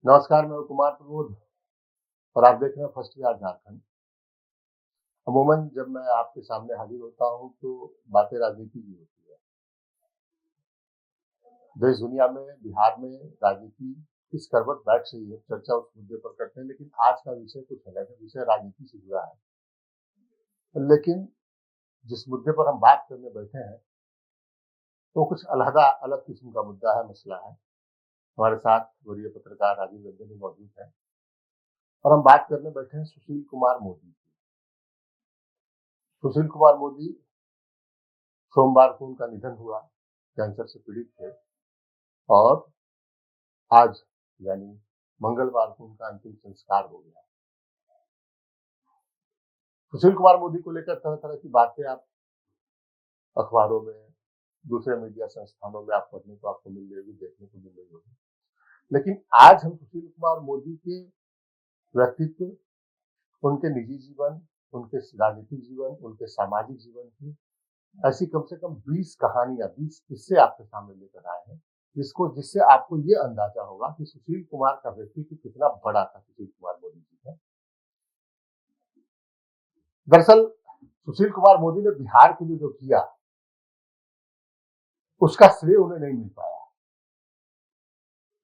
नमस्कार, मैं कुमार प्रमोद और आप देख रहे हैं फर्स्ट बिहार झारखंड। अमूमन जब मैं आपके सामने हाजिर होता हूँ तो बातें राजनीति की होती है। देश दुनिया में, बिहार में राजनीति किस करवट बैठ रही है, चर्चा उस मुद्दे पर करते हैं, लेकिन आज का विषय कुछ अलग है। विषय राजनीति से जुड़ा है, लेकिन जिस मुद्दे पर हम बात करने बैठे हैं तो कुछ अलहदा अलग किस्म का मुद्दा है, मसला है। हमारे साथ वरीय पत्रकार राजीव रंजन भी मौजूद है और हम बात करने बैठे हैं सुशील कुमार मोदी की। सुशील कुमार मोदी सोमवार को उनका निधन हुआ, कैंसर से पीड़ित थे और आज यानी मंगलवार को उनका अंतिम संस्कार हो गया। सुशील कुमार मोदी को लेकर तरह तरह की बातें आप अखबारों में, दूसरे मीडिया संस्थानों में आप पढ़ने को आपको मिल रही होगी, देखने को मिल रही होगी, लेकिन आज हम सुशील कुमार मोदी के व्यक्तित्व, उनके निजी जीवन, उनके राजनीतिक जीवन, उनके सामाजिक जीवन की ऐसी कम से कम 20 कहानियां, 20 किस्से आपके सामने लेकर आए हैं, जिससे आपको ये अंदाजा होगा कि सुशील कुमार का व्यक्तित्व कितना बड़ा था। सुशील कुमार मोदी जी का दरअसल सुशील कुमार मोदी ने बिहार के लिए जो किया उसका श्रेय उन्हें नहीं मिल पाया।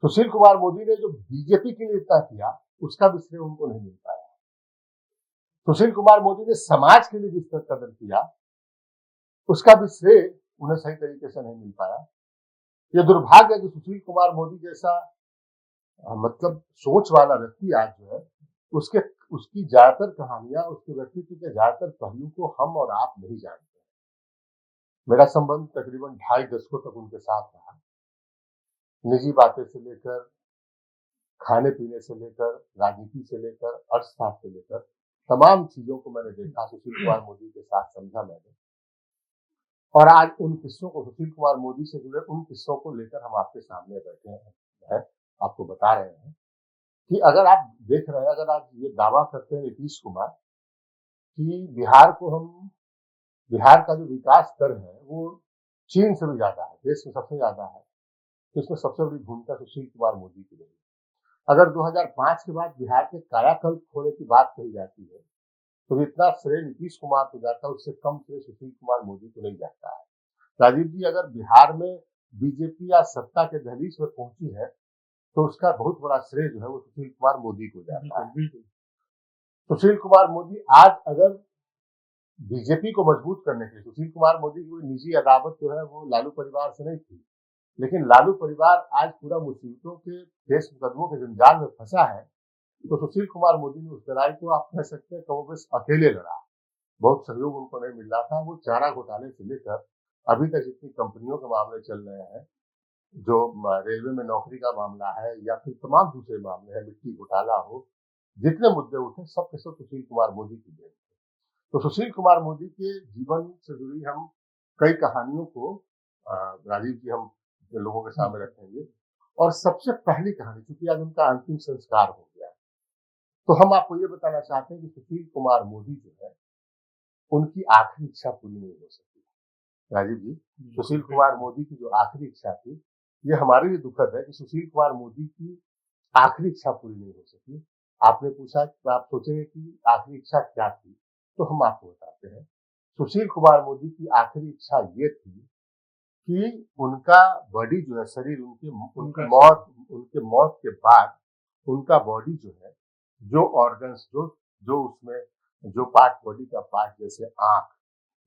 सुशील कुमार मोदी ने जो बीजेपी के लिए इतना किया उसका भी श्रेय उनको नहीं मिल पाया। सुशील कुमार मोदी ने समाज के लिए जिस तरह कदर किया उसका भी श्रेय उन्हें सही तरीके से नहीं मिल पाया। यह दुर्भाग्य है कि सुशील कुमार मोदी जैसा मतलब सोच वाला व्यक्ति आज जो है, उसकी ज्यादातर कहानियां, उसके व्यक्तित्व के ज्यादातर पहलू को हम और आप नहीं जानते। मेरा संबंध तकरीबन 2.5 दशकों तक उनके साथ रहा। निजी बातें से लेकर, खाने पीने से लेकर, राजनीति से लेकर, अर्थशास्त्र से लेकर तमाम चीजों को मैंने देखा, सुशील कुमार मोदी के साथ समझा मैंने। और आज उन किस्सों को, सुशील कुमार मोदी से जुड़े उन किस्सों को लेकर हम आपके सामने बैठे हैं, आपको बता रहे हैं कि अगर आप देख रहे हैं, अगर आप ये दावा करते हैं नीतीश कुमार कि बिहार का जो विकास दर है वो चीन से भी ज्यादा है, देश में सबसे ज्यादा है, तो इसमें सबसे बड़ी भूमिका सुशील कुमार मोदी की रही। अगर 2005 के बाद बिहार के कायाकल्प होने की बात कही जाती है तो जितना श्रेय नीतीश कुमार को जाता है उससे कम श्रेय सुशील कुमार मोदी को नहीं जाता है। राजीव जी, अगर बिहार में बीजेपी या सत्ता के दहलीज पर पहुंची है तो उसका बहुत बड़ा श्रेय जो है वो सुशील कुमार मोदी को जाता है। सुशील कुमार मोदी आज अगर बीजेपी को मजबूत करने के लिए, सुशील कुमार मोदी की कोई निजी अदावत जो है वो लालू परिवार से नहीं थी, लेकिन लालू परिवार आज पूरा मुसीबतों के देश मुकदमों के जंजाल में फंसा है, तो सुशील कुमार मोदी ने उस लड़ाई को आप कह सकते हैं कमोबेश अकेले लड़ा। बहुत सहयोग उनको नहीं मिल रहा था। वो चारा घोटाले से लेकर अभी तक जितनी कंपनियों के मामले चल रहे हैं, जो रेलवे में नौकरी का मामला है या फिर तमाम दूसरे मामले हैं, मिट्टी घोटाला हो, जितने मुद्दे उठे सब के सब सुशील कुमार मोदी की देन थे। तो सुशील कुमार मोदी के जीवन से जुड़ी हम कई कहानियों को राजीव जी हम लोगों के सामने रखेंगे। और सबसे पहली कहानी, चूंकि आज उनका अंतिम संस्कार हो गया, तो हम आपको ये बताना चाहते हैं कि सुशील कुमार मोदी जो है उनकी आखिरी इच्छा पूरी नहीं हो सकी। राजीव जी, सुशील कुमार मोदी की जो आखिरी इच्छा थी, ये हमारे लिए दुखद है कि सुशील कुमार मोदी की आखिरी इच्छा पूरी नहीं हो सकी। आपने पूछा कि आप सोचेंगे कि आखिरी इच्छा क्या थी, तो हम आपको बताते हैं। सुशील कुमार मोदी की आखिरी इच्छा ये थी कि उनका बॉडी जो है, शरीर उनके मौत के बाद उनका बॉडी जो है, जो ऑर्गन्स, जो उसमें जो पार्ट, बॉडी का पार्ट जैसे आंख,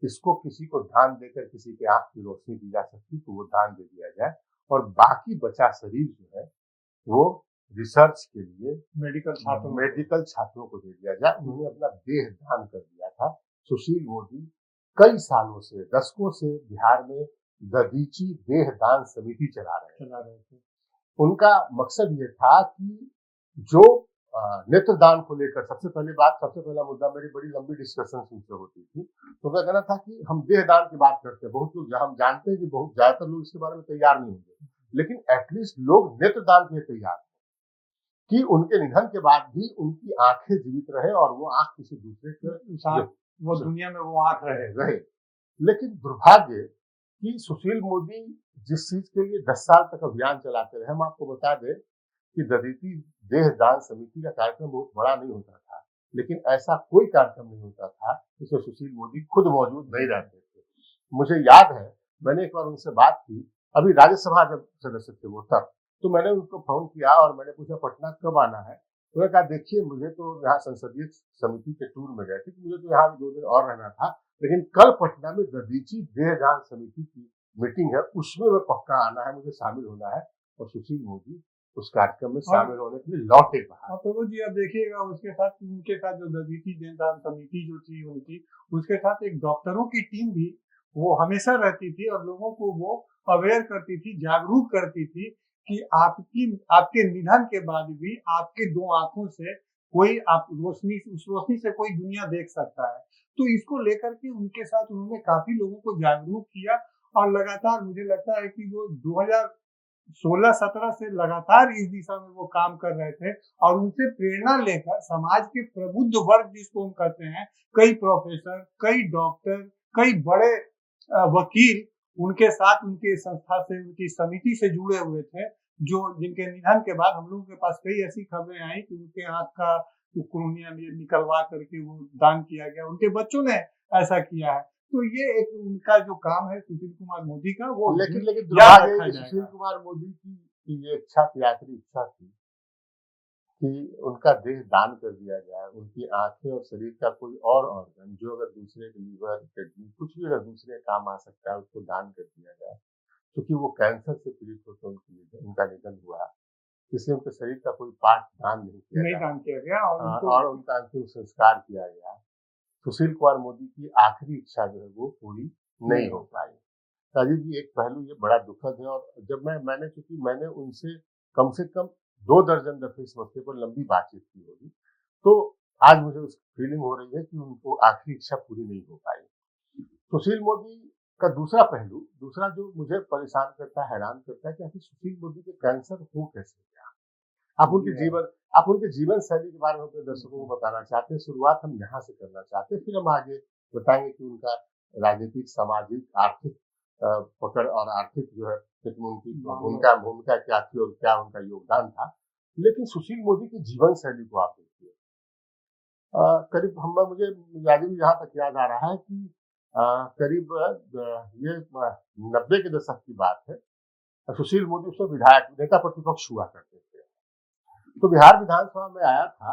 इसको किसी को दान देकर किसी के आंख की रोशनी दी जा सकती तो वो दान दे दिया जाए, और बाकी बचा शरीर जो है वो रिसर्च के लिए मेडिकल छात्रों को दे दिया जाए। उन्होंने अपना देह दान कर दिया था। सुशील मोदी कई सालों से, दशकों से बिहार में दधीची देह दान समिति चला रहे थे। उनका मकसद ये था कि जो नेत्रदान को लेकर सबसे पहला मुद्दा, मेरी बड़ी लंबी डिस्कशन उनसे होती थी, तो उनका कहना था कि हम देह दान की बात करते हैं, बहुत लोग, हम जानते हैं कि बहुत ज्यादातर लोग इसके बारे में तैयार नहीं होंगे, लेकिन एटलीस्ट लोग नेत्रदान के लिए तैयार कि उनके निधन के बाद भी उनकी आंखें जीवित रहे और वो आंख किसी दूसरे के वो दुनिया में वो आंख रहे। लेकिन दुर्भाग्य कि सुशील मोदी जिस चीज के लिए 10 साल तक अभियान चलाते रहे, हम आपको बता दें कि दधीचि देह दान समिति का कार्यक्रम बहुत बड़ा नहीं होता था, लेकिन ऐसा कोई कार्यक्रम नहीं होता था जिसमें सुशील मोदी खुद मौजूद नहीं रहते थे। मुझे याद है, मैंने एक बार उनसे बात की, अभी राज्यसभा जब सदस्य थे वो तब, तो मैंने उनको फोन किया और मैंने पूछा पटना कब आना है। उन्होंने कहा देखिए मुझे तो यहाँ संसदीय समिति के टूर में गए थे, मुझे तो यहाँ भी 2 दिन और रहना था, लेकिन कल पटना में दधीचि देहदान समिति की मीटिंग है, उसमें मैं पक्का आना है, मुझे शामिल होना है। और सुशील मोदी उस कार्यक्रम में शामिल होने के लिए लौटे बाहर। प्रभु जी, अब देखिएगा उसके साथ उनके साथ जो दधीचि देहदान समिति जो थी उनकी, उसके साथ एक डॉक्टरों की टीम भी वो हमेशा रहती थी और लोगों को वो अवेयर करती थी, जागरूक करती थी कि आपके निधन के बाद भी आपके 2 आंखों से कोई आप उस रोशनी से कोई दुनिया देख सकता है। तो इसको लेकर के उनके साथ उन्होंने काफी लोगों को जागरूक किया और लगातार मुझे लगता है कि वो 2016-17 से लगातार इस दिशा में वो काम कर रहे थे और उनसे प्रेरणा लेकर समाज के प्रबुद्ध वर्ग जिसको हम कहते हैं, कई प्रोफेसर, कई डॉक्टर, कई बड़े वकील उनके साथ उनके संस्था से, उनकी समिति से जुड़े हुए थे, जो जिनके निधन के बाद हम लोगों के पास कई ऐसी खबरें आई कि उनके आंख का कोर्निया निकलवा करके वो दान किया गया, उनके बच्चों ने ऐसा किया है। तो ये एक उनका जो काम है सुशील कुमार मोदी का, वो लेकिन दुर्भाग्य सुशील कुमार मोदी की ये इच्छा थी, आखिरी इच्छा थी कि उनका देह दान कर दिया जाए, उनकी आंखें और शरीर का कोई और ऑर्गन जो अगर दूसरे के लीवर, किडनी, कुछ भी अगर दूसरे काम आ सकता है उसको दान कर दिया जाए। क्योंकि वो कैंसर से पीड़ित होकर उनका निधन हुआ, इसलिए उनके शरीर का कोई पार्ट दान नहीं किया गया और उनका अंतिम संस्कार किया गया। सुशील कुमार मोदी की आखिरी इच्छा जो है वो पूरी नहीं हो पाई। राजीव जी, एक पहलू ये बड़ा दुखद है, और जब मैंने उनसे कम से कम 2 दर्जन दफे इस मसले पर लंबी बातचीत की होगी, तो आज मुझे उसकी फीलिंग हो रही है कि उनको आखिरी इच्छा पूरी नहीं हो पाई। सुशील मोदी का दूसरा जो मुझे परेशान करता है, हैरान करता है कि आखिर सुशील मोदी के कैंसर हो कैसे गया। आप उनके जीवन शैली के बारे में अपने दर्शकों को बताना चाहते हैं। शुरुआत हम यहाँ से करना चाहते हैं, फिर हम आगे बताएंगे कि उनका राजनीतिक, सामाजिक, आर्थिक पकड़ और आर्थिक जो है उनकी भूमिका क्या थी और क्या उनका योगदान था। लेकिन सुशील मोदी की जीवन शैली को आप देखिए, करीब मुझे राजीव जहाँ तक याद आ रहा है कि करीब ये 90 के दशक की बात है। सुशील मोदी उसमें विधायक, नेता प्रतिपक्ष हुआ करते थे। तो बिहार विधानसभा में आया था,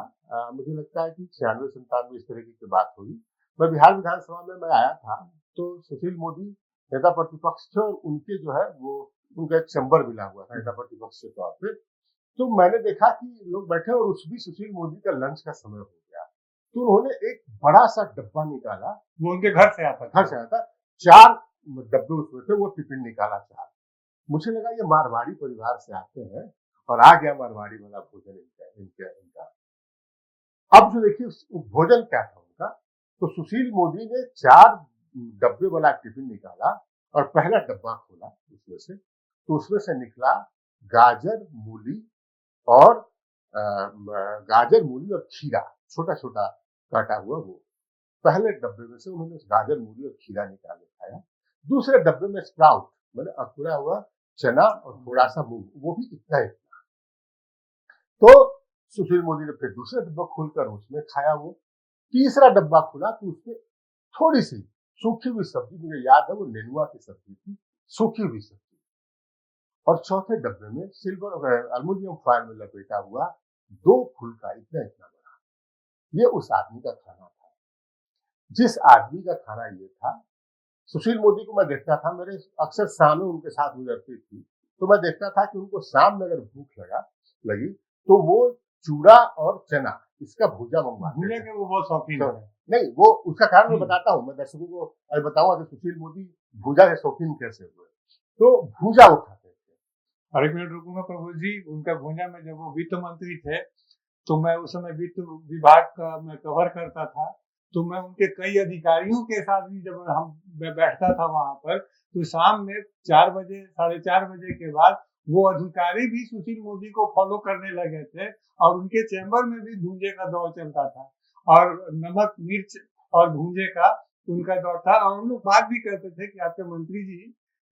मुझे लगता है कि 96-97 इस तरह की बात हुई। मैं बिहार विधानसभा में मैं आया था, तो सुशील मोदी नेता प्रतिपक्ष थे और उनके जो है वो उनका एक चैम्बर मिला हुआ था नेता प्रतिपक्ष के तौर पे। तो मैंने देखा कि लोग बैठे और उस भी सुशील मोदी का लंच का समय हो गया, तो उन्होंने एक बड़ा सा डब्बा निकाला, वो उनके घर से आता 4 डब्बे उसमें थे, वो टिफिन निकाला 4। मुझे लगा ये मारवाड़ी परिवार से आते हैं और आ गया मारवाड़ी वाला भोजन इनका। अब जो देखिए भोजन क्या था उनका, तो सुशील मोदी ने 4 डब्बे वाला टिफिन निकाला और पहला डब्बा खोला उसमें से, तो उसमें से निकला गाजर, मूली और खीरा, छोटा-छोटा काटा हुआ वो। पहले डब्बे में से उन्होंने गाजर, मूली और खीरा निकाल के खाया। दूसरे डब्बे में स्प्राउट, मतलब अकुड़ा हुआ चना और थोड़ा सा मूंग, वो भी इतना। तो सुशील मोदी ने फिर दूसरा डब्बा खोलकर उसमें खाया वो। तीसरा डब्बा खुला तो उसमें थोड़ी सी सूखी हुई सब्जी, मुझे याद है वो नेनुआ की सब्जी थी, सूखी हुई सब्जी। और चौथे डब्बे में सिल्वर एल्युमिनियम फॉइल में लपेटा हुआ 2 फुलका इतना बड़ा। ये उस आदमी का खाना था। जिस आदमी का खाना ये था, सुशील मोदी को मैं देखता था, मेरे अक्सर शामें उनके साथ गुजरती थी, तो मैं देखता था कि उनको शाम में अगर भूख लगी तो वो चूड़ा और चना इसका भूजा मंगवाते थे। वो बहुत शौकीन है। नहीं, वो उसका कारण मैं बताता हूँ, मैं दर्शकों को अभी बताऊंगा कि सुशील मोदी भूजा के शौकीन कैसे हुए। तो भूजा वो खाते थे। और 1 मिनट रुकूंगा प्रभु जी, उनका भूजा में जब वो वित्त मंत्री थे, तो मैं उस समय वित्त विभाग का मैं कवर करता था, तो मैं उनके कई अधिकारियों के साथ भी जब मैं बैठता था वहां पर, तो शाम में 4 बजे, 4:30 बजे के बाद वो अधिकारी भी सुशील मोदी को फॉलो करने लगे थे और उनके चैम्बर में भी भूंजे का दौर चलता था और नमक, मिर्च और भूंजे का उनका दौर था। और हम लोग बात भी करते थे कि आपके मंत्री जी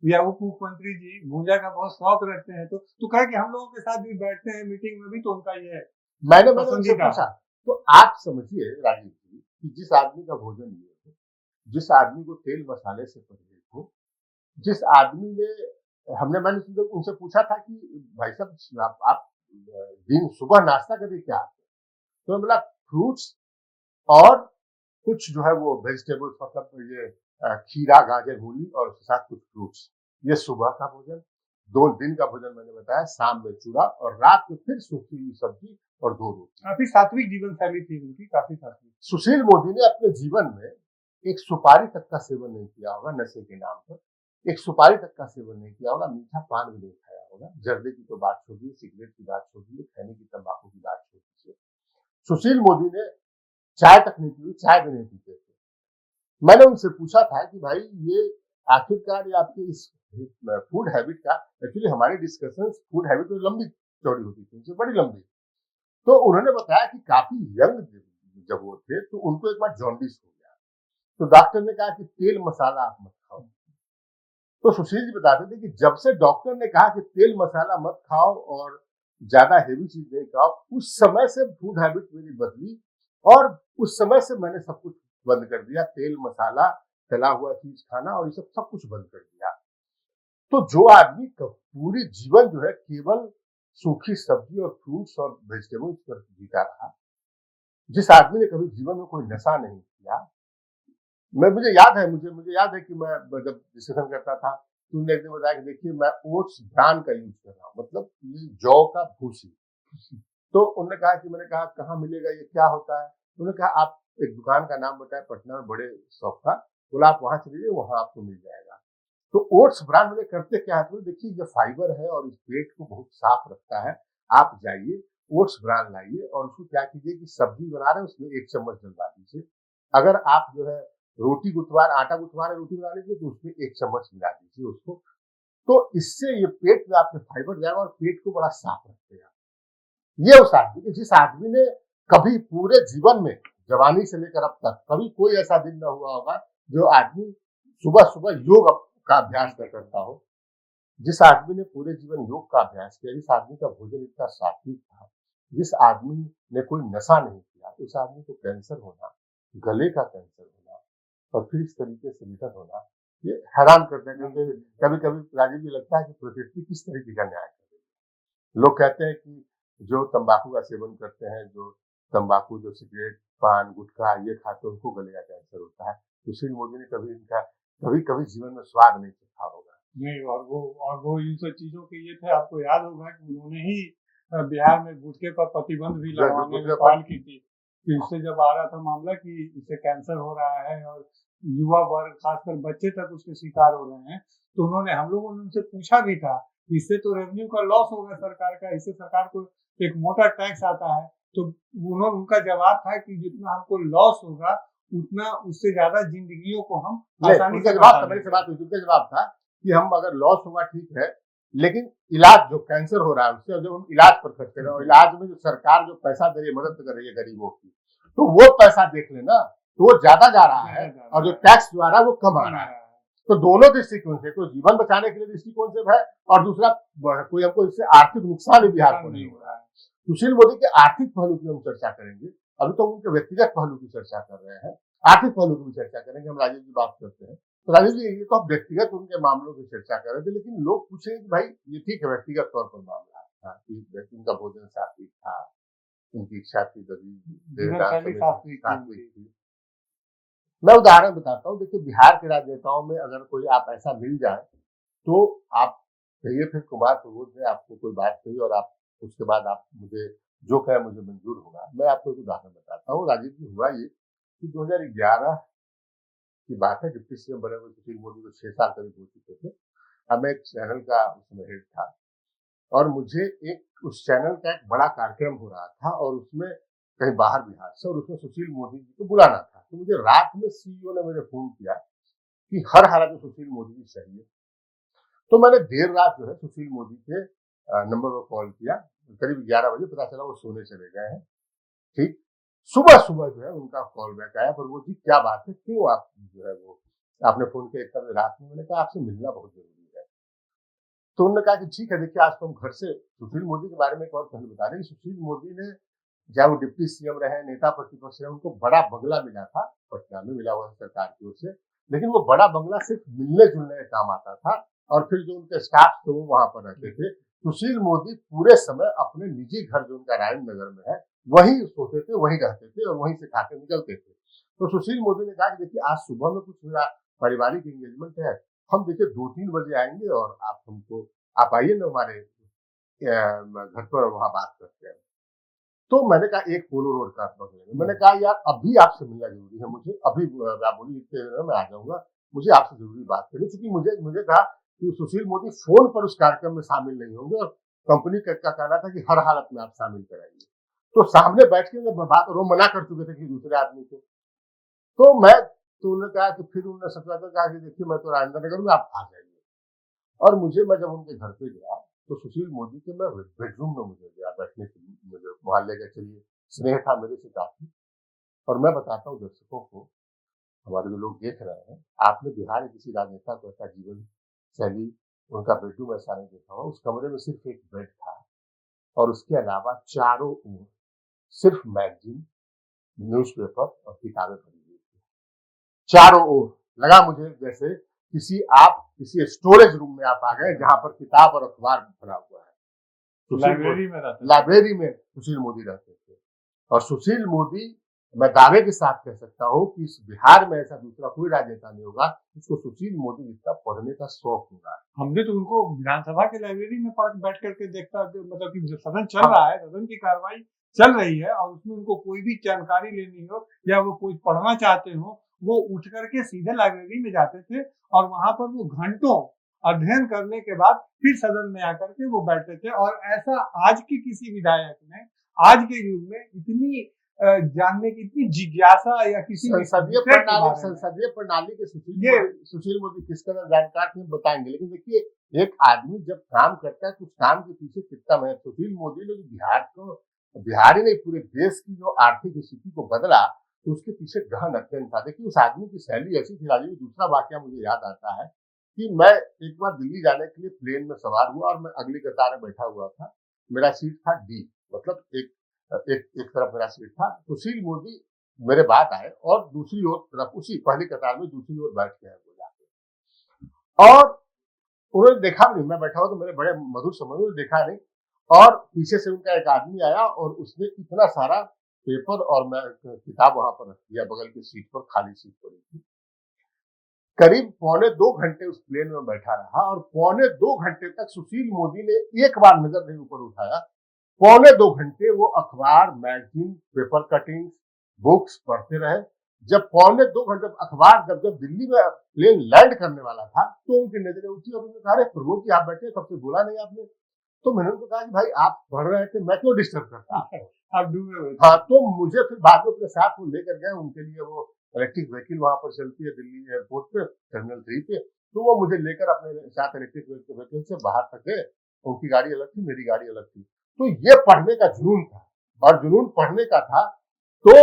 या उप मुख्यमंत्री जी भूजा का बहुत शौक रखते हैं, तो कहे कि हम लोगों के साथ भी बैठते हैं मीटिंग में भी, तो उनका ये मैंने उनसे पसंदीदा पूछा, तो आप समझिए राजीव जी कि जिस आदमी का भोजन ये हो, जिस आदमी को तेल मसाले से परहेज हो, जिस आदमी ने मैंने उनसे पूछा था कि भाई साहब आप दिन सुबह नाश्ता करके क्या आते हैं? तो बोला फ्रूट्स और कुछ जो है वो वेजिटेबल्स, मतलब ये खीरा, गाजर, मूली और उसके साथ कुछ फ्रूट्स, ये सुबह का भोजन। 2 दिन का भोजन मैंने बताया, शाम में चूड़ा और रात में फिर सूखी हुई सब्जी और 2 रोटी। काफी सात्विक जीवन शैली थी उनकी, काफी सात्विक। सुशील मोदी ने अपने जीवन में एक सुपारी तक का सेवन नहीं किया होगा नशे के नाम पर, एक सुपारी तक का सेवन नहीं किया होगा, मीठा पान भी नहीं खाया होगा। जर्दे की तो बात छोड़िए, सिगरेट की बात छोड़िए, खैनी की, तंबाकू की बात छोड़िए। सुशील मोदी ने चाय तक नहीं पी, चाय भी नहीं पीते थे। मैंने उनसे पूछा था कि भाई ये आखिरकार ये आपकी इस फूड हैबिट का, एक्चुअली हमारी डिस्कशन फूड हैबिट में लंबी चौड़ी होती थी, उनसे बड़ी लंबी। तो उन्होंने बताया कि काफी यंग जब वो थे तो उनको एक बार जॉन्डिस हो गया, तो डॉक्टर ने कहा कि तेल मसाला आप मत खाओ। तो सुशील जी बताते थे कि जब से डॉक्टर ने कहा कि तेल मसाला मत खाओ और ज्यादा हेवी चीज नहीं खाओ, उस समय से फूड हैबिट मेरी बदली और उस समय से मैंने सब कुछ बंद कर दिया, तेल मसाला तला हुआ चीज खाना और ये सब कुछ बंद कर दिया। तो जो आदमी पूरी जीवन जो है केवल सूखी सब्जी और फ्रूट्स और वेजिटेबल्स पर जीता रहा, जिस आदमी ने कभी जीवन में कोई नशा नहीं किया, मुझे याद है कि मैं जब डिस्कशन करता था तो उन्होंने एक दिन बताया कि देखिए मैं ओट्स ब्रांड का यूज कर रहा हूँ, मतलब ये जौ का भूसी। तो उन्होंने कहा कि, मैंने कहा कहाँ मिलेगा, ये क्या होता है? उन्होंने कहा आप एक दुकान का नाम बताया पटना में, बड़े शॉप का, बोला आप वहां चलिए, वहां आपको मिल जाएगा। तो ओट्स ब्रांड में करते क्या है, तो देखिए ये फाइबर है और इस पेट को बहुत साफ रखता है, आप जाइए ओट्स ब्रांड लाइए और उसको क्या कीजिए कि सब्जी बना रहे हैं उसमें 1 चम्मच डलवा दीजिए। अगर आप जो है रोटी गुथवार, आटा गुथवार रोटी बना लीजिए तो उसमें 1 चम्मच मिला दीजिए उसको। तो इससे ये पेट में आपके फाइबर जाएगा और पेट को बड़ा साफ रखेगा। ये उस आदमी की, जिस आदमी ने कभी पूरे जीवन में, जवानी से लेकर अब तक, कभी कोई ऐसा दिन न हुआ होगा जो आदमी सुबह सुबह योग का अभ्यास न करता हो, जिस आदमी ने पूरे जीवन योग का अभ्यास किया, जिस आदमी का भोजन इतना सात्विक था, जिस आदमी ने कोई नशा नहीं किया, उस आदमी को कैंसर होना, गले का कैंसर होना और फिर इस तरीके से निधन होना, ये हैरान करता है। क्योंकि कभी कभी राजीव जी लगता है कि प्रकृति किस तरीके का न्याय कर रही है। लोग कहते हैं कि जो तंबाकू का सेवन करते हैं, जो तंबाकू, जो सिगरेट, पान, गुटखा ये खाते हैं, उनको गले का कैंसर होता है। सुशील मोदी ने कभी कभी जीवन में स्वाद नहीं चखा होगा। नहीं, और वो इन सब चीजों के ये थे, आपको याद होगा कि उन्होंने ही बिहार में गुटखे पर प्रतिबंध भी लगवाने में पहल की थी। कि इससे जब आ रहा था मामला कि इससे कैंसर हो रहा है और युवा वर्ग खासकर बच्चे तक उसके शिकार हो रहे हैं, तो हम लोगों ने उनसे पूछा भी था, इससे तो रेवेन्यू का लॉस होगा सरकार का, इससे सरकार को एक मोटा टैक्स आता है। तो उनका जवाब था कि जितना हमको लॉस होगा उतना उससे ज्यादा जिंदगियों को हम आसानी से जवाब था कि हम अगर लॉस होगा ठीक है, लेकिन इलाज जो कैंसर हो रहा है उससे जो हम इलाज पर खर्च कर रहे हैं और इलाज में जो सरकार जो पैसा दे रही है, मदद कर रही है गरीबों की, तो वो पैसा देख लेना, तो वो ज्यादा जा रहा है और जो टैक्स जो आ रहा है वो कम आ रहा है। तो दोनों दृष्टिकोण से, तो जीवन बचाने के लिए दृष्टिकोण से है और दूसरा कोई हमको इससे आर्थिक नुकसान भी बिहार को नहीं हो रहा है। सुशील मोदी के आर्थिक पहलू की हम चर्चा करेंगे, अभी तो उनके व्यक्तिगत पहलू की चर्चा कर रहे हैं, आर्थिक पहलू की भी चर्चा करेंगे। हम राजीव जी बात करते हैं तो राजीव जी ये तो व्यक्तिगत उनके मामलों की चर्चा कर रहे थे, लेकिन लोग पूछे कि भाई ये ठीक है व्यक्तिगत तौर पर मामला था कि उनका भोजन सात्विक था, उनकी इच्छा थी सात्विक थी। मैं उदाहरण बताता हूँ, देखिए बिहार के राजनेताओं में अगर कोई आप ऐसा मिल जाए तो आप कहिए फिर कुमार प्रमोद ने आपको कोई बात कही और आप उसके बाद आप मुझे जो कहे मुझे मंजूर होगा। मैं आपको एक उदाहरण बताता हूँ राजीव जी, हुआ ये कि 2011 की बात है, डिप्टी सीएम बने हुए सुशील मोदी को 6 साल करीब हो चुके थे। अब मैं एक चैनल का उसमें हेड था और मुझे एक उस चैनल का एक बड़ा कार्यक्रम हो रहा था और उसमें कहीं बाहर बिहार से, और उसमें सुशील मोदी जी को बुलाना था। तो मुझे रात में सीईओ ने मुझे फोन किया कि हर हालत में सुशील मोदी जी चाहिए। तो मैंने देर रात जो है सुशील मोदी के नंबर पर कॉल किया, करीब 11 बजे, पता चला वो सोने चले गए हैं। ठीक सुबह सुबह जो है उनका कॉल बैक आया, प्रमोद जी क्या बात है, क्यों आप जो है वो आपने फोन किया इतना रात में? मैंने कहा आपसे मिलना बहुत जरूरी तो उन्होंने कहा कि ठीक है, देखिए आज तो हम घर से, सुशील मोदी के बारे में एक और पहले बता दें कि सुशील मोदी ने, चाहे वो डिप्टी सीएम रहे, नेता प्रतिपक्ष रहे, उनको बड़ा बंगला मिला था, पटना में मिला हुआ है सरकार की ओर से, लेकिन वो बड़ा बंगला सिर्फ मिलने जुलने का काम आता था, और फिर जो उनके स्टाफ थे वो वहां पर रहते थे। सुशील मोदी पूरे समय अपने निजी घर जो उनका राजेंद्र नगर में है वहीं सोते थे, वहीं रहते थे और वहीं से खा के निकलते थे। तो सुशील मोदी ने कहा कि देखिए आज सुबह में कुछ मेरा पारिवारिक एंगेजमेंट है, हम देखिए 2-3 बजे आएंगे और आप आइए ना हमारे घर पर, वहां बात करते हैं। तो मैंने कहा एक पोलो रोड का बगल में, मैंने कहा यार अभी आपसे मिलना जरूरी है मुझे, अभी आप बोली इतने देर में मैं आ जाऊंगा, मुझे आपसे जरूरी बात करनी, क्योंकि मुझे कहा कि सुशील मोदी फोन पर उस कार्यक्रम में शामिल नहीं होंगे और कंपनी का कहना था कि हर हालत में आप शामिल कराइए। तो सामने बैठ के बात, और वो मना कर चुके थे कि दूसरे आदमी को। तो उन्होंने कहा कि फिर उन्होंने सबसे ज्यादा कहा कि देखिए मैं तो राजेंद्र नगर में, आप आ जाइए। और मैं जब उनके घर पे गया तो सुशील मोदी के मैं बेडरूम में मुझे गया बैठने के लिए, मुझे वहां ले गए, चलिए स्नेह था मेरे से काफी। और मैं बताता हूँ दर्शकों को, हमारे जो लोग देख रहे हैं, आपने बिहार के किसी राजनेता को ऐसा जीवन शैली, उनका बेडरूम ऐसा नहीं देखा होगा। उस कमरे में सिर्फ एक बेड था और उसके अलावा चारों ओर सिर्फ मैगजीन, न्यूज़पेपर और किताबें पड़ी हुई थी। चारों ओर लगा मुझे जैसे किसी स्टोरेज रूम में आप आ गए जहां पर किताब और अखबार भरा हुआ है। लाइब्रेरी में सुशील मोदी रहते थे। और सुशील मोदी, मैं दावे के साथ कह सकता हूँ कि इस बिहार में ऐसा दूसरा कोई राजनेता नहीं होगा जिसको सुशील मोदी जितना पढ़ने का शौक होगा। हमने तो उनको विधानसभा के लाइब्रेरी में बैठ करके देखता, मतलब कि सदन चल रहा है, सदन की कार्रवाई चल रही है और उसमें उनको कोई भी जानकारी लेनी हो या वो कोई पढ़ना चाहते हो, वो उठ करके सीधे लाइब्रेरी में जाते थे और वहां पर वो घंटों अध्ययन करने के बाद फिर सदन में आकर के वो बैठते थे। और ऐसा आज के किसी विधायक ने आज के युग में इतनी जानने की इतनी जिज्ञासा या किसी संसदीय प्रणाली के सुशील मोदी किस तरह जानकार थे बताएंगे। लेकिन देखिए, एक आदमी जब काम करता है तो उस काम के पीछे कितना मेहनत। सुशील मोदी ने बिहार ही नहीं पूरे देश की जो आर्थिक स्थिति को बदला, तो उसके पीछे गहन अध्ययन था। देखिए उस आदमी की शैली ऐसी थी। राजीव, दूसरा वाकया मुझे याद आता है कि मैं एक बार दिल्ली जाने के लिए प्लेन में सवार हुआ और मैं अगली कतार में बैठा हुआ था। मेरा सीट था डी, मतलब एक तरफ मेरा सीट था। सुशील मोदी मेरे बाद आए और दूसरी ओर तरफ, उसी पहली कतार में दूसरी ओर बैठ के वो जाके, और उन्होंने देखा नहीं, मैं बैठा हुआ तो मेरे बड़े मधुर समझ देखा नहीं। और पीछे से उनका एक आदमी आया और उसने इतना सारा पेपर और मैं किताब वहां पर रख दिया बगल की सीट पर, खाली सीट पड़ी थी। करीब 1.25 घंटे उस प्लेन में बैठा रहा और 1.25 घंटे तक सुशील मोदी ने एक बार नजर नहीं ऊपर उठाया। 1.25 घंटे वो अखबार, मैगजीन, पेपर कटिंग्स, बुक्स पढ़ते रहे। जब 1.25 घंटे अखबार, जब दिल्ली में प्लेन लैंड करने वाला था तो उनकी नजरें उठी और उन्होंने कहा, अरे प्रमोद जी आप बैठे, तब से बोला नहीं आपने। तो मैंने उनको कहा कि भाई आप पढ़ रहे थे, मैं क्यों डिस्टर्ब करता आपको। हाँ, तो मुझे फिर बाद में अपने साथ वो लेकर गए। उनके लिए वो इलेक्ट्रिक व्हीकल वहां पर चलती है दिल्ली एयरपोर्ट पे, टर्मिनल 3 पे, तो वो मुझे लेकर अपने साथ इलेक्ट्रिक व्हीकल से बाहर तक गए। उनकी गाड़ी अलग थी, मेरी गाड़ी अलग थी। तो ये पढ़ने का जुनून था, और जुनून पढ़ने का था। तो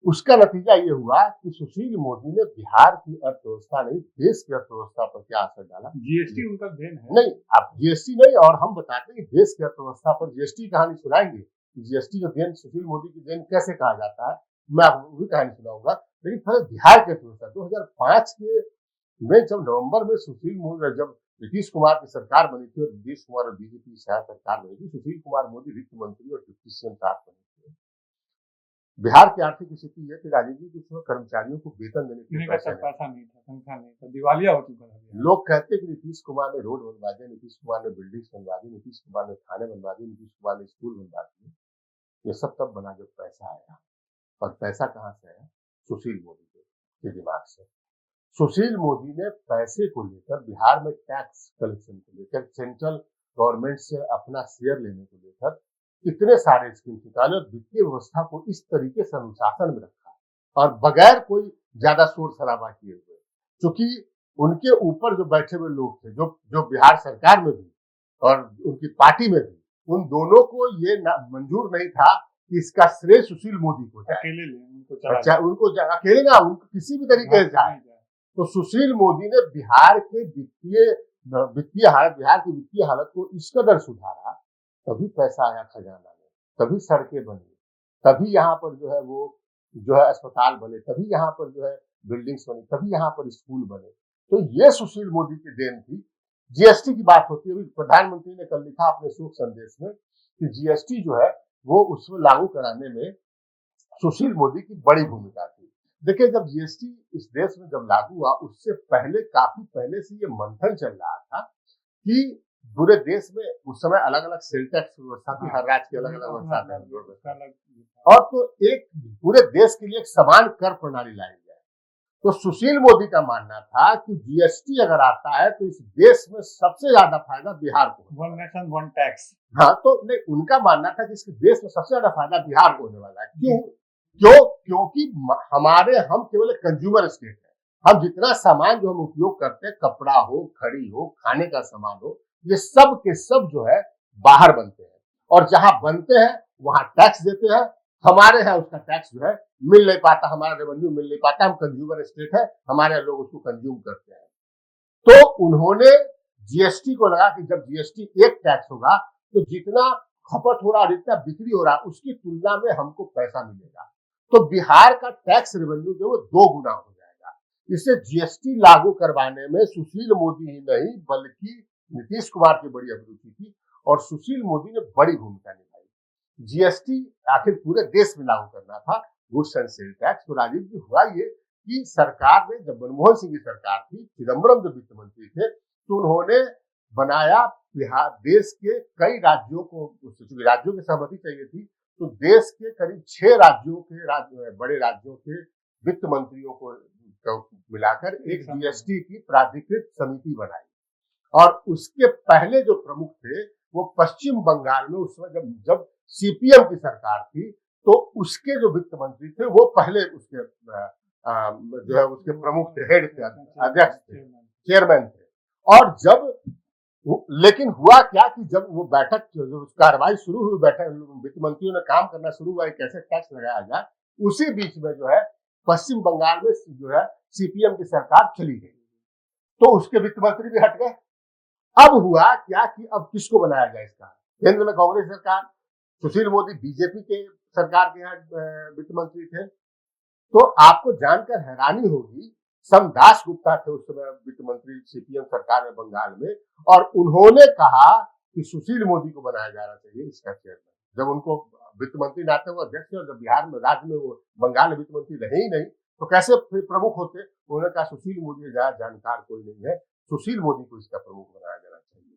उसका नतीजा ये हुआ कि सुशील मोदी ने बिहार की अर्थव्यवस्था नहीं, देश की अर्थव्यवस्था पर क्या असर डाला। जीएसटी उनका देन है। नहीं, आप जीएसटी नहीं, और हम बताते हैं देश की अर्थव्यवस्था पर जीएसटी कहानी सुनाएंगे। जीएसटी का देन, सुशील मोदी की देन कैसे कहा जाता है, मैं आपको भी कहानी सुनाऊंगा। लेकिन पहले बिहार की अर्थव्यवस्था 2005 के में जब नवंबर में सुशील मोदी, जब नीतीश कुमार की सरकार बनी थी और नीतीश कुमार और बीजेपी की सरकार बनी थी, सुशील कुमार मोदी वित्त मंत्री और डिप्टी सीएम साथ बने थे। बिहार की आर्थिक स्थिति यह थी राजीव जी, उसमें कर्मचारियों को वेतन देने के लिए पैसा नहीं था, तनख्वाह नहीं था, दिवालिया हो चुका था। लोग कहते कि नीतीश कुमार ने रोड बनवा दिए, नीतीश कुमार ने बिल्डिंग्स बनवा दी, नीतीश कुमार ने थाने बनवा दिए, नीतीश कुमार ने स्कूल बनवा दिए। ये सब तब बना जब पैसा आया। और पैसा कहाँ से आया? सुशील मोदी के दिमाग से। सुशील मोदी ने पैसे को लेकर, बिहार में टैक्स कलेक्शन को लेकर, सेंट्रल गवर्नमेंट से अपना शेयर लेने को लेकर इतने सारे स्कीम निकाले और वित्तीय व्यवस्था को इस तरीके से अनुशासन में रखा, और बगैर कोई ज्यादा शोर शराबा किए हुए। क्योंकि उनके ऊपर जो बैठे हुए लोग थे, जो बिहार सरकार में भी और उनकी पार्टी में भी, उन दोनों को ये मंजूर नहीं था कि इसका श्रेय सुशील मोदी को जाए, अकेले उनको अकेले ना, उनको किसी भी तरीके से जाए। तो सुशील मोदी ने बिहार के वित्तीय वित्तीय हालत, बिहार की वित्तीय हालत को इस कदर सुधारा, तभी पैसा आया खजाना में, तभी सड़कें बनी, तभी यहाँ पर जो है वो जो है अस्पताल बने, तभी यहाँ पर जो है बिल्डिंग्स बनी, तभी यहाँ पर स्कूल बने। तो ये सुशील मोदी की देन थी। जीएसटी की बात होती है, प्रधानमंत्री ने कल लिखा अपने शोक संदेश में कि जीएसटी जो है वो उसको लागू कराने में सुशील मोदी की बड़ी भूमिका थी। देखिए, जब जीएसटी इस देश में जब लागू हुआ, उससे पहले काफी पहले से ये मंथन चल रहा था कि पूरे देश में उस समय अलग अलग सेल टैक्स व्यवस्था थी, हर राज्य की अलग अलग व्यवस्था थी, और तो एक पूरे देश के लिए एक समान कर प्रणाली लाई जाए। तो सुशील मोदी का मानना था कि जीएसटी अगर आता है तो इस देश में सबसे ज्यादा फायदा बिहार को, वन नेशन वन टैक्स। हाँ, तो नहीं, उनका मानना था कि इस देश में सबसे ज्यादा फायदा बिहार को होने वाला है। क्योंकि हम केवल एक कंज्यूमर स्टेट है। हम जितना सामान जो हम उपयोग करते हैं, कपड़ा हो, खड़ी हो, खाने का सामान हो, ये सब के सब जो है बाहर बनते हैं, और जहां बनते हैं वहां टैक्स देते हैं। हमारे यहाँ उसका टैक्स जो है मिल नहीं पाता, हमारा रेवेन्यू मिल नहीं पाता। हम कंज्यूमर स्टेट है, हमारे लोग उसको कंज्यूम करते हैं। तो उन्होंने जीएसटी को लगा कि जब जीएसटी एक टैक्स होगा तो जितना खपत हो रहा और जितना बिक्री हो रहा उसकी तुलना में हमको पैसा मिलेगा, तो बिहार का टैक्स रेवेन्यू जो है 2 गुना हो जाएगा। इसे जीएसटी लागू करवाने में सुशील मोदी ही नहीं बल्कि नीतीश कुमार की बड़ी अभिरुचि थी, और सुशील मोदी ने बड़ी भूमिका निभाई। जीएसटी आखिर पूरे देश में लागू करना था, गुड्स एंड सेल टैक्स। तो राजीव जी, हुआ ये कि सरकार ने, जब मनमोहन सिंह की सरकार थी, चिदम्बरम जो वित्त मंत्री थे, तो उन्होंने बनाया बिहार, देश के कई राज्यों को, राज्यों की सहमति चाहिए थी, तो देश के करीब 6 राज्यों के बड़े राज्यों के वित्त मंत्रियों को मिलाकर एक जीएसटी की प्राधिकृत समिति बनाई। और उसके पहले जो प्रमुख थे वो पश्चिम बंगाल में उस समय जब सीपीएम की सरकार थी, तो उसके जो वित्त मंत्री थे वो पहले उसके जो है उसके प्रमुख थे, हेड थे, अध्यक्ष थे, चेयरमैन थे। और जब लेकिन हुआ क्या कि जब वो बैठक, जो कार्रवाई शुरू हुई, बैठक वित्त मंत्रियों ने काम करना शुरू हुआ कैसे टैक्स लगाया जाए, उसी बीच में जो है पश्चिम बंगाल में जो है सीपीएम की सरकार चली गई, तो उसके वित्त मंत्री भी हट गए। अब हुआ क्या कि अब किसको बनाया जाए इसका? केंद्र में कांग्रेस सरकार, सुशील मोदी बीजेपी के सरकार के यहाँ वित्त मंत्री थे। तो आपको जानकर हैरानी होगी, समदास गुप्ता थे उस समय वित्त मंत्री सीपीएम सरकार में बंगाल में, और उन्होंने कहा कि सुशील मोदी को बनाया जाना चाहिए इसका चेयरमैन। जब उनको वित्त मंत्री नाते हुए अध्यक्ष, और जब बिहार में, राज्य में वो बंगाल में वित्त मंत्री रहे ही नहीं, तो कैसे प्रमुख होते? उन्होंने कहा सुशील मोदी ज्यादा जानकार कोई नहीं है, सुशील मोदी को इसका प्रमुख बनाया जाना चाहिए।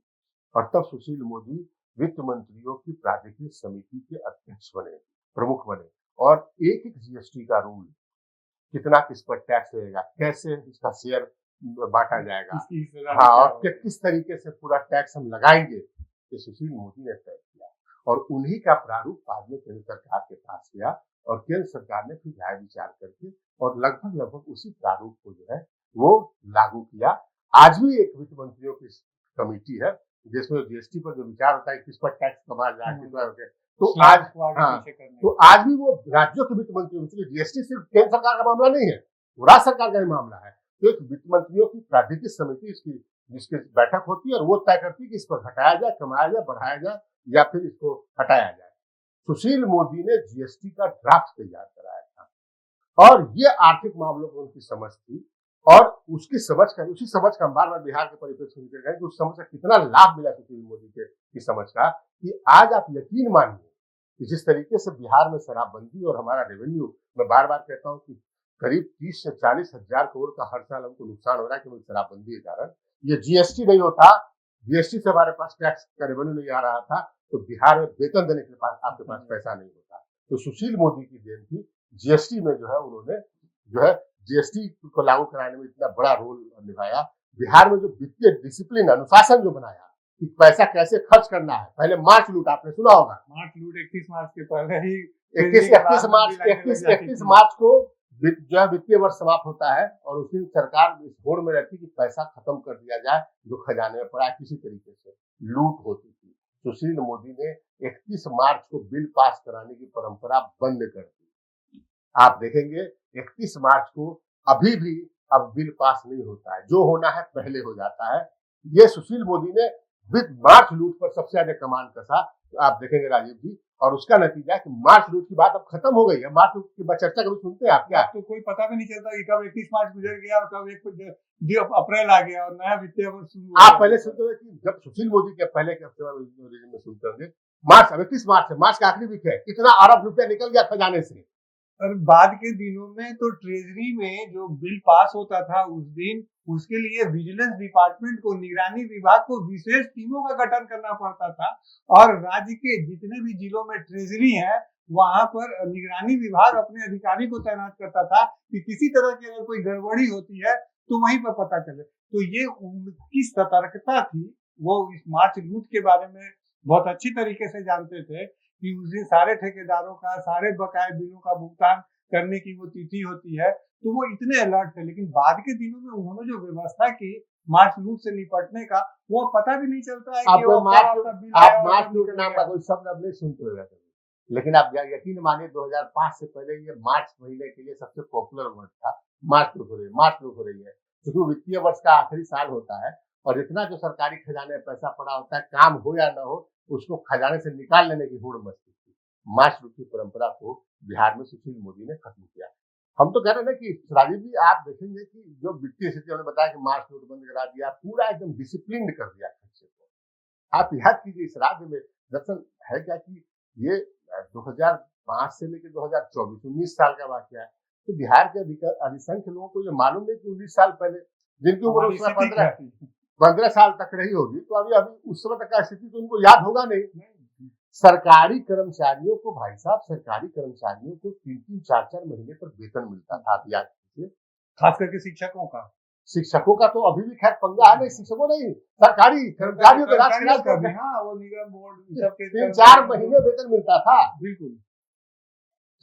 और तब सुशील मोदी वित्त मंत्रियों की प्राधिकृत समिति के अध्यक्ष बने, प्रमुख बने, और एक एक जीएसटी का रूल, कितना किस पर टैक्स लगेगा, कैसे इसका शेयर बांटा जाएगा, हाँ, और किस तरीके से पूरा टैक्स हम लगाएंगे, ये सुशील मोदी ने तय किया। और उन्हीं का प्रारूप बाद में केंद्र सरकार के पास गया, और केंद्र सरकार ने फिर राय विचार करके और लगभग उसी प्रारूप को जो है वो लागू किया। आज भी एक वित्त मंत्रियों की कमेटी है जिसमें जीएसटी पर जो विचार होता है, किस पर टैक्स कमा जाए, किस पर, तो आज, हाँ, तो आज भी वो राज्यों के वित्त मंत्री, जीएसटी सिर्फ केंद्र सरकार का मामला नहीं है, वो राज्य सरकार का ही मामला है। तो एक वित्त मंत्रियों की प्राधिकृत समिति इसकी, जिसकी बैठक होती है, और वो तय करती है कि इस पर घटाया जाए, कमाया जाए, बढ़ाया जाए, या फिर इसको हटाया जाए। सुशील मोदी ने जीएसटी का ड्राफ्ट तैयार कराया था, और ये आर्थिक मामलों पर उनकी समझ थी, और उसी समझ का हम बार बार बिहार के परिप्रेक्ष्य में कह रहे हैं कि उस समझ का कितना लाभ मिला सुशील मोदी की समझ का, कि आज आप यकीन मानिए कि जिस तरीके से बिहार में शराबबंदी और हमारा रेवेन्यू, मैं बार बार कहता हूँ कि करीब 30 से 40 हजार करोड़ का हर साल हमको नुकसान हो रहा है केवल शराबबंदी के कारण। ये जीएसटी नहीं होता, जीएसटी से हमारे पास टैक्स का रेवेन्यू नहीं आ रहा था, तो बिहार में वेतन देने के पास आपके पास पैसा नहीं होता। तो सुशील मोदी की देन थी जीएसटी में, जो है उन्होंने जो है जीएसटी को लागू कराने में इतना बड़ा रोल निभाया। बिहार में जो वित्तीय डिसिप्लिन, अनुशासन जो बनाया कि पैसा कैसे खर्च करना है, पहले मार्च लूट आपने सुना होगा, मार्च लूट 31 मार्च के पहले ही, 31 मार्च को जो है वित्तीय वर्ष समाप्त होता है, और उस दिन सरकार इस होड़ में रहती कि पैसा खत्म कर दिया जाए जो खजाने में पड़ा है, किसी तरीके से लूट होती थी। सुशील मोदी ने 31 मार्च को बिल पास कराने की परंपरा बंद कर दी। आप देखेंगे 31 मार्च को अभी भी अब बिल पास नहीं होता है, जो होना है पहले हो जाता है। ये सुशील मोदी ने विद मार्च लूट पर सबसे ज्यादा कमान कसा, आप देखेंगे राजीव जी, और उसका नतीजा है कि मार्च लूट की बात अब खत्म हो गई है। मार्च लूट की चर्चा कभी सुनते हैं आप क्या? तो कोई पता भी नहीं चलता कि कब 31 मार्च गुजर गया और कब 1 अप्रैल आ गया और नया वित्तीय वर्ष शुरू हो आप गया। पहले सुनते हुए कि जब सुशील मोदी के पहले के हफ्ते में सुनते होंगे मार्च, 31 मार्च है, मार्च का आखिरी वीक है, कितना अरब रुपया निकल गया खजाने से। और बाद के दिनों में तो ट्रेजरी में जो बिल पास होता था उस दिन, उसके लिए विजिलेंस डिपार्टमेंट को, निगरानी विभाग को विशेष टीमों का गठन करना पड़ता था और राज्य के जितने भी जिलों में ट्रेजरी है वहां पर निगरानी विभाग अपने अधिकारी को तैनात करता था कि किसी तरह की अगर कोई गड़बड़ी होती है तो वहीं पर पता चले। तो ये उनकी सतर्कता थी, वो इस मार्च लूट के बारे में बहुत अच्छी तरीके से जानते थे कि उस दिन सारे ठेकेदारों का, सारे बकाये बिलों का भुगतान करने की वो तिथि होती है, तो वो इतने अलर्ट थे। लेकिन बाद के दिनों में उन्होंने जो व्यवस्था की मार्च लूट से निपटने का, वो पता भी नहीं चलता है कि वो मार्च बिल आया आप और मार्च कब लूट निकल नाम का गया। कोई शब्द अब नहीं सुनते हुए कभी, लेकिन आप यकीन मानिए 2005 से पहले ये मार्च महीने के लिए सबसे पॉपुलर वर्ड था। मार्च लूट हो रही है, मार्च लूट हो रही है, क्योंकि वित्तीय वर्ष का आखिरी साल होता है और इतना जो सरकारी खजाने में पैसा पड़ा होता है, काम हो या ना हो, उसको खजाने से निकाल लेने की होड़ मचती थी। मार्च लूट की परंपरा को बिहार में सुशील मोदी ने खत्म किया। हम तो कह रहे हैं ना कि राजीव जी, आप देखेंगे कि जो वित्तीय स्थिति हमने बताया कि मार्च लूट बंद करा दिया, पूरा एकदम डिसिप्लिन कर दिया खर्चे को। आप याद कीजिए इस राज्य में दरअसल है क्या कि ये 2005 से लेकर 2024 19 साल का वाकया है। तो बिहार के अधिसंख्य लोगों को ये मालूम नहीं कि 19 साल पहले जिनकी उम्र हमारी उस समय स्थिति क्या थी। 15 साल तक रही होगी, तो अभी अभी उस समय तक का स्थिति तो उनको याद होगा नहीं। सरकारी कर्मचारियों को, भाई साहब, सरकारी कर्मचारियों को 3-3 4-4 महीने पर वेतन मिलता था, आप याद कीजिए। खास करके शिक्षकों का। शिक्षकों का तो अभी भी खैर पंगा है नहीं, शिक्षकों नहीं, सरकारी कर्मचारियों को कर्मचारियों का भी, राष्ट्रीय हाँ, वो निगम बोर्ड सबके 3-4 महीने वेतन मिलता था। बिल्कुल।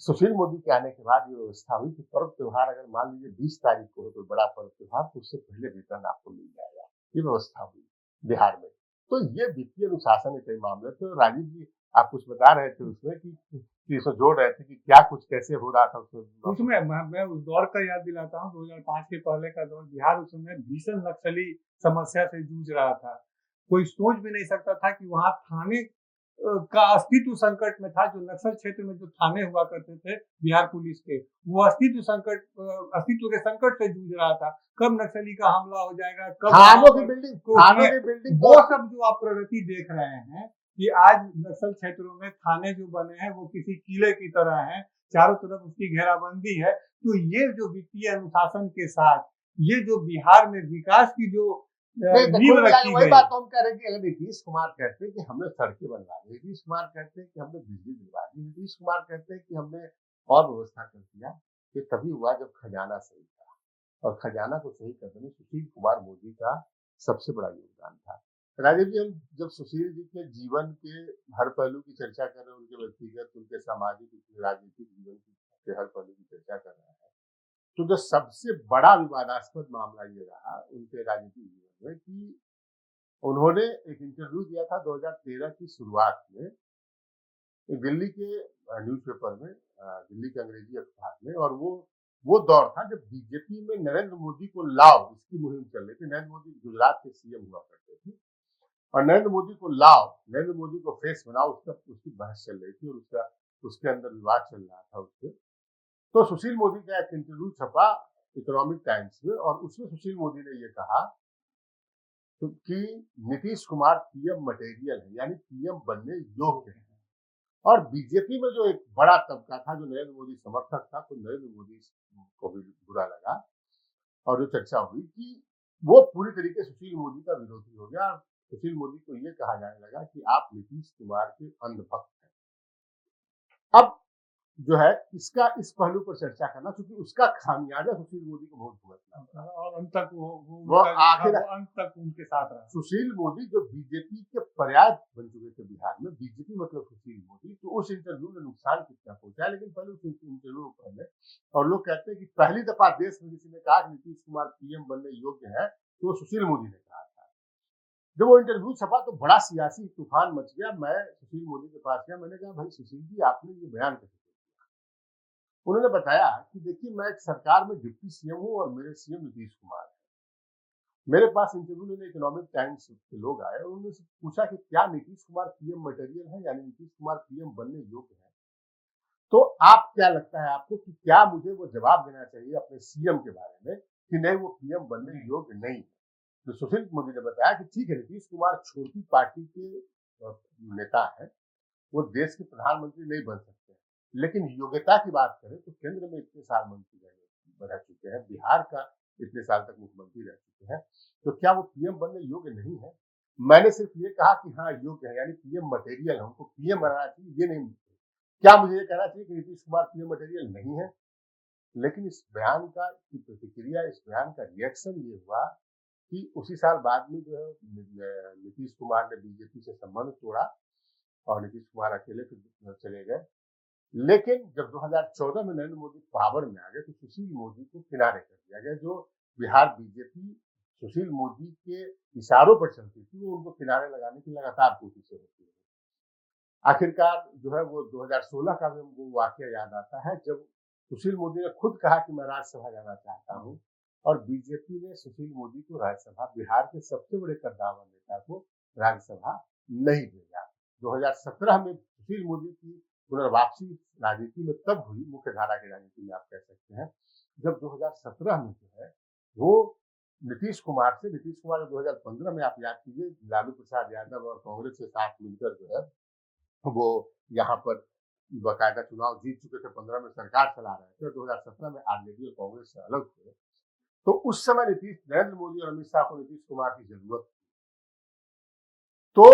सुशील मोदी के आने के बाद ये व्यवस्था हुई कि पर्व त्योहार अगर मान लीजिए 20 तारीख को है कोई बड़ा पर्व त्योहार, तो उससे पहले वेतन आपको मिल जाएगा। ये व्यवस्था हुई बिहार में। तो ये वित्तीय अनुशासन के कई मामले थे। तो राजीव जी, आप कुछ बता रहे थे उसमें कि इसमें जोड़ रहे थे कि क्या कुछ कैसे हो रहा था उसमें मैं उस दौर का याद दिलाता हूँ, 2005 के पहले का दौर। बिहार उस समय भीषण नक्सली समस्या से जूझ रहा था। कोई सोच भी नहीं सकता था कि वहां थाने का अस्तित्व संकट में था। जो नक्सल क्षेत्र में जो थाने हुआ करते थे बिहार पुलिस के, वो अस्तित्व के संकट से जूझ रहा था। कब नक्सली का हमला हो जाएगा, कब थानों की बिल्डिंग वो सब जो आप प्रगति देख रहे हैं कि आज नक्सल क्षेत्रों में थाने जो बने हैं वो किसी किले की तरह हैं, चारों तरफ उसकी घेराबंदी है। तो ये जो वित्तीय अनुशासन के साथ ये जो बिहार में विकास की जो नींव रखी वही गई। बात तो हम कह रहे हैं कि अगर नीतीश कुमार कहते हैं कि हमने सड़कें बनवा दी, नीतीश कुमार कहते हैं कि हमने बिजली दिलवा दी, नीतीश कुमार कहते हैं कि हमने और व्यवस्था कर दिया, ये तभी हुआ जब खजाना सही था। और खजाना को सही करने में सुशील कुमार मोदी का सबसे बड़ा योगदान था। राजीव जी, हम जब सुशील जी के जीवन के हर पहलू की चर्चा कर रहे हैं, उनके व्यक्तिगत, उनके सामाजिक, उनके राजनीतिक जीवन के हर पहलू की चर्चा कर रहे हैं, तो जो सबसे बड़ा विवादास्पद मामला ये रहा उनके राजनीतिक जीवन में कि उन्होंने एक इंटरव्यू दिया था 2013 की शुरुआत में दिल्ली के न्यूज़पेपर में, दिल्ली के अंग्रेजी अखबार में। और वो दौर था जब बीजेपी में नरेंद्र मोदी को लाओ इसकी मुहिम चल रही थी। नरेंद्र मोदी गुजरात के सीएम हुआ करते थे और नरेंद्र मोदी को लाओ, नरेंद्र मोदी को फेस बनाओ, उसकी बहस चल रही थी और उसके अंदर विवाद चल रहा था उससे। तो सुशील मोदी का एक इंटरव्यू छपा इकोनॉमिक टाइम्स में और उसमें सुशील मोदी ने ये कहा कि नीतीश कुमार पीएम मटेरियल है, यानी पीएम बनने योग्य है। और बीजेपी में जो एक बड़ा तबका था जो नरेंद्र मोदी समर्थक था, तो नरेंद्र मोदी को भी बुरा लगा और जो चर्चा हुई कि वो पूरी तरीके से सुशील मोदी का विरोधी हो गया। सुशील मोदी को ये कहा जाने लगा कि आप नीतीश कुमार के अंधभक्त हैं। अब जो है इसका इस पहलू पर चर्चा करना, क्योंकि उसका खामियाजा सुशील मोदी को बहुत भुगतना और अंत तक वो आखिर अंत तक उनके साथ रहा। सुशील मोदी जो बीजेपी के पर्याय बन चुके थे बिहार में, बीजेपी मतलब सुशील मोदी, तो उस इंटरव्यू में नुकसान कितना पहुंचा। लेकिन पहले उस इंटरव्यू पहले, और लोग कहते हैं कि पहली दफा देश में किसी ने कहा कि नीतीश कुमार पीएम बनने योग्य है, तो वो सुशील मोदी ने कहा था। जब वो इंटरव्यू छपा तो बड़ा सियासी तूफान मच गया। मैं सुशील मोदी के पास गया, मैंने कहा भाई सुशील जी, आपने ये बयान कैसे? उन्होंने बताया कि देखिए, मैं एक सरकार में डिप्टी सीएम हूं और मेरे सीएम नीतीश कुमार है मेरे पास इंटरव्यू लेने इकोनॉमिक टाइम्स के लोग आए और उन्होंने पूछा कि क्या नीतीश कुमार पीएम मटेरियल है, यानी नीतीश कुमार पीएम बनने योग्य है। तो आप क्या लगता है आपको कि क्या मुझे वो जवाब देना चाहिए अपने सीएम के बारे में कि नहीं वो पीएम बनने योग्य नहीं है। तो सुशील मोदी ने बताया कि ठीक है, नीतीश कुमार छोटी पार्टी के नेता है, वो देश के प्रधानमंत्री नहीं बन सकते हैं, लेकिन योग्यता की बात करें तो केंद्र में इतने साल मंत्री रह चुके हैं, बिहार का इतने साल तक मुख्यमंत्री रह चुके हैं, तो क्या वो पीएम बनने योग्य नहीं है। मैंने सिर्फ ये कहा कि हाँ योग्य है, यानी पीएम मटेरियल है, उनको पीएम बनाना चाहिए, ये नहीं। क्या मुझे ये कहना चाहिए कि नीतीश कुमार पीएम मटेरियल नहीं है। लेकिन इस बयान का की प्रतिक्रिया, इस बयान का रिएक्शन ये हुआ कि उसी साल बाद में जो है नीतीश कुमार ने बीजेपी से संबंध तोड़ा और नीतीश कुमार अकेले चले गए। लेकिन जब 2014 में नरेंद्र मोदी पावर में आ गए तो सुशील मोदी को किनारे कर दिया गया। जो बिहार बीजेपी सुशील मोदी के इशारों पर चलती थी, वो उनको किनारे लगाने की लगातार कोशिशें होती है। आखिरकार जो है वो 2016 का भी वो वाकया याद आता है, जब सुशील मोदी ने खुद कहा कि मैं राज्यसभा जाना चाहता हूँ और बीजेपी ने सुशील मोदी को राज्यसभा, बिहार के सबसे बड़े कद्दावर नेता को राज्यसभा नहीं भेजा। 2017 में सुशील मोदी की पुनर्वापसी राजनीति में तब हुई, मुख्य धारा की राजनीति में आप कह सकते हैं, जब 2017 में जो है वो नीतीश कुमार ने 2015 में, आप याद कीजिए, लालू प्रसाद यादव और कांग्रेस के साथ मिलकर जो है वो यहाँ पर बाकायदा चुनाव जीत चुके थे, 15 में सरकार चला रहे थे, 2017 में आरजेडी और कांग्रेस से अलग हुए। तो उस समय नरेंद्र मोदी और अमित शाह को नीतीश कुमार की जरूरत थी। तो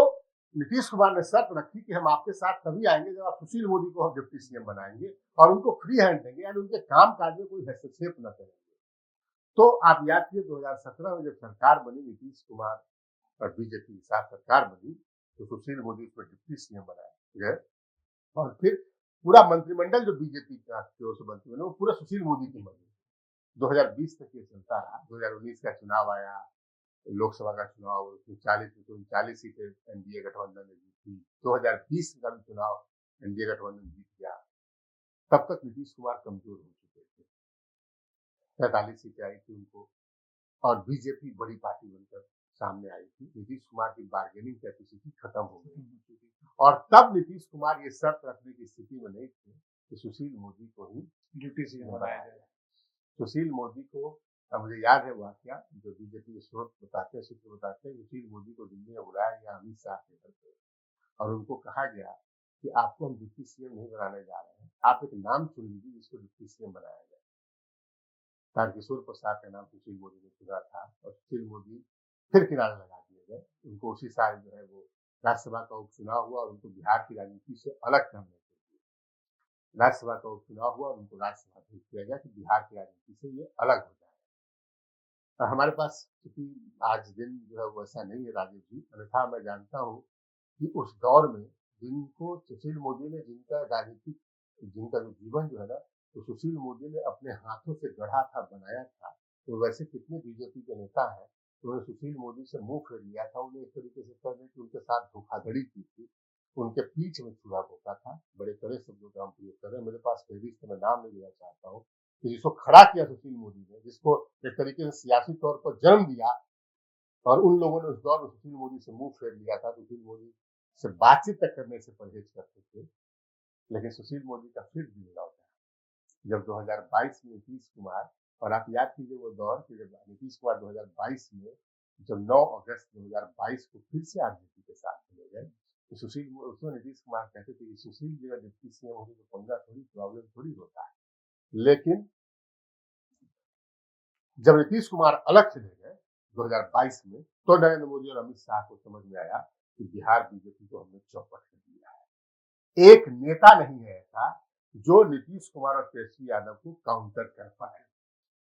नीतीश कुमार ने शर्त रखी कि हम आपके साथ तभी आएंगे जब आप सुशील मोदी को डिप्टी सीएम बनाएंगे और उनको फ्री हैंड देंगे, यानी उनके काम काज में कोई हस्तक्षेप न करेंगे। तो आप याद कीजिए 2017 में जब सरकार बनी, नीतीश कुमार और बीजेपी के साथ सरकार बनी, तो सुशील मोदी को डिप्टी सीएम बनाया गए और फिर पूरा मंत्रिमंडल जो बीजेपी का की ओर से मंत्रिमंडल वो पूरा सुशील मोदी की बनी। 2020 तक ये चलता रहा। 2019 का चुनाव आया, लोकसभा का चुनाव, 40 सीटें एनडीए गठबंधन ने जीती। 2020 का भी चुनाव एनडीए गठबंधन जीत गया। तब तक नीतीश कुमार कमजोर हो चुके थे, 43 सीटें आई थी उनको, और बीजेपी बड़ी पार्टी बनकर सामने आई थी। नीतीश कुमार की बार्गेनिंग कैपेसिटी खत्म हो गई और तब नीतीश कुमार ये शर्त रखने की स्थिति में नहीं थे कि सुशील मोदी को ही डिप्टी सीएम बनाया जाए। सुशील मोदी को, मुझे याद है वाकया, जो बीजेपी के सूत्र बताते हैं, सुशील मोदी को दिल्ली में बुलाया गया अमित शाह के घर पे और उनको कहा गया कि आपको हम डिप्टी सीएम नहीं बनाने जा रहे हैं, आप एक नाम चुन लीजिए जिसको डिप्टी सीएम बनाया जाए। तारकिशोर प्रसाद का नाम सुशील मोदी ने चुना था और सुशील मोदी फिर किनारे लगा दिए गए। उनको उसी साल जो है वो राज्यसभा का उपचुनाव हुआ और उनको बिहार की राजनीति से अलग करने के लिए राज्यसभा का उपचुनाव हुआ और उनको राज्यसभा भेज दिया गया कि बिहार की राजनीति से ये अलग हो जाए। हमारे पास क्योंकि आज दिन जो है वैसा नहीं है राजीव जी, अन्यथा मैं जानता हूँ कि उस दौर में जिनको सुशील मोदी ने, जिनका जो जीवन जो है ना, तो सुशील मोदी ने अपने हाथों से गढ़ा था, बनाया था। तो वैसे कितने बीजेपी के नेता हैं उन्होंने सुशील मोदी से मुंह फेर लिया था, उन्हें एक तरीके से करने की उनके साथ धोखाधड़ी की थी, उनके पीठ में चूल्हा भोंका था। बड़े कड़े शब्दों का हम प्रयोग कर रहे हैं, मेरे पास फहरिस्त में नाम नहीं लेना चाहता हूँ, जिसको खड़ा किया सुशील मोदी ने, जिसको एक तरीके से सियासी तौर पर जन्म दिया, और उन लोगों ने उस दौर में सुशील मोदी से मुंह फेर लिया था। सुशील मोदी से बातचीत तक करने से परहेज करते थे। लेकिन सुशील मोदी का फिर दिल लौटा जब 2022 में नीतीश कुमार, और आप याद कीजिए वो दौर कि जब नीतीश कुमार 2022 में, जब 9 अगस्त 2022 को फिर से आरजेडी के साथ चले गए, तो उसमें नीतीश कुमार कहते थे कि सुशील जी का डिप्टी सीएम होने तो पंगा थोड़ी, प्रॉब्लम थोड़ी होता है। लेकिन जब नीतीश कुमार अलग चले गए 2022 में, तो नरेंद्र मोदी और अमित शाह को समझ में आया कि बिहार बीजेपी को हमने चौपट कर दिया है। एक नेता नहीं है ऐसा जो नीतीश कुमार और तेजस्वी यादव को काउंटर कर पाए।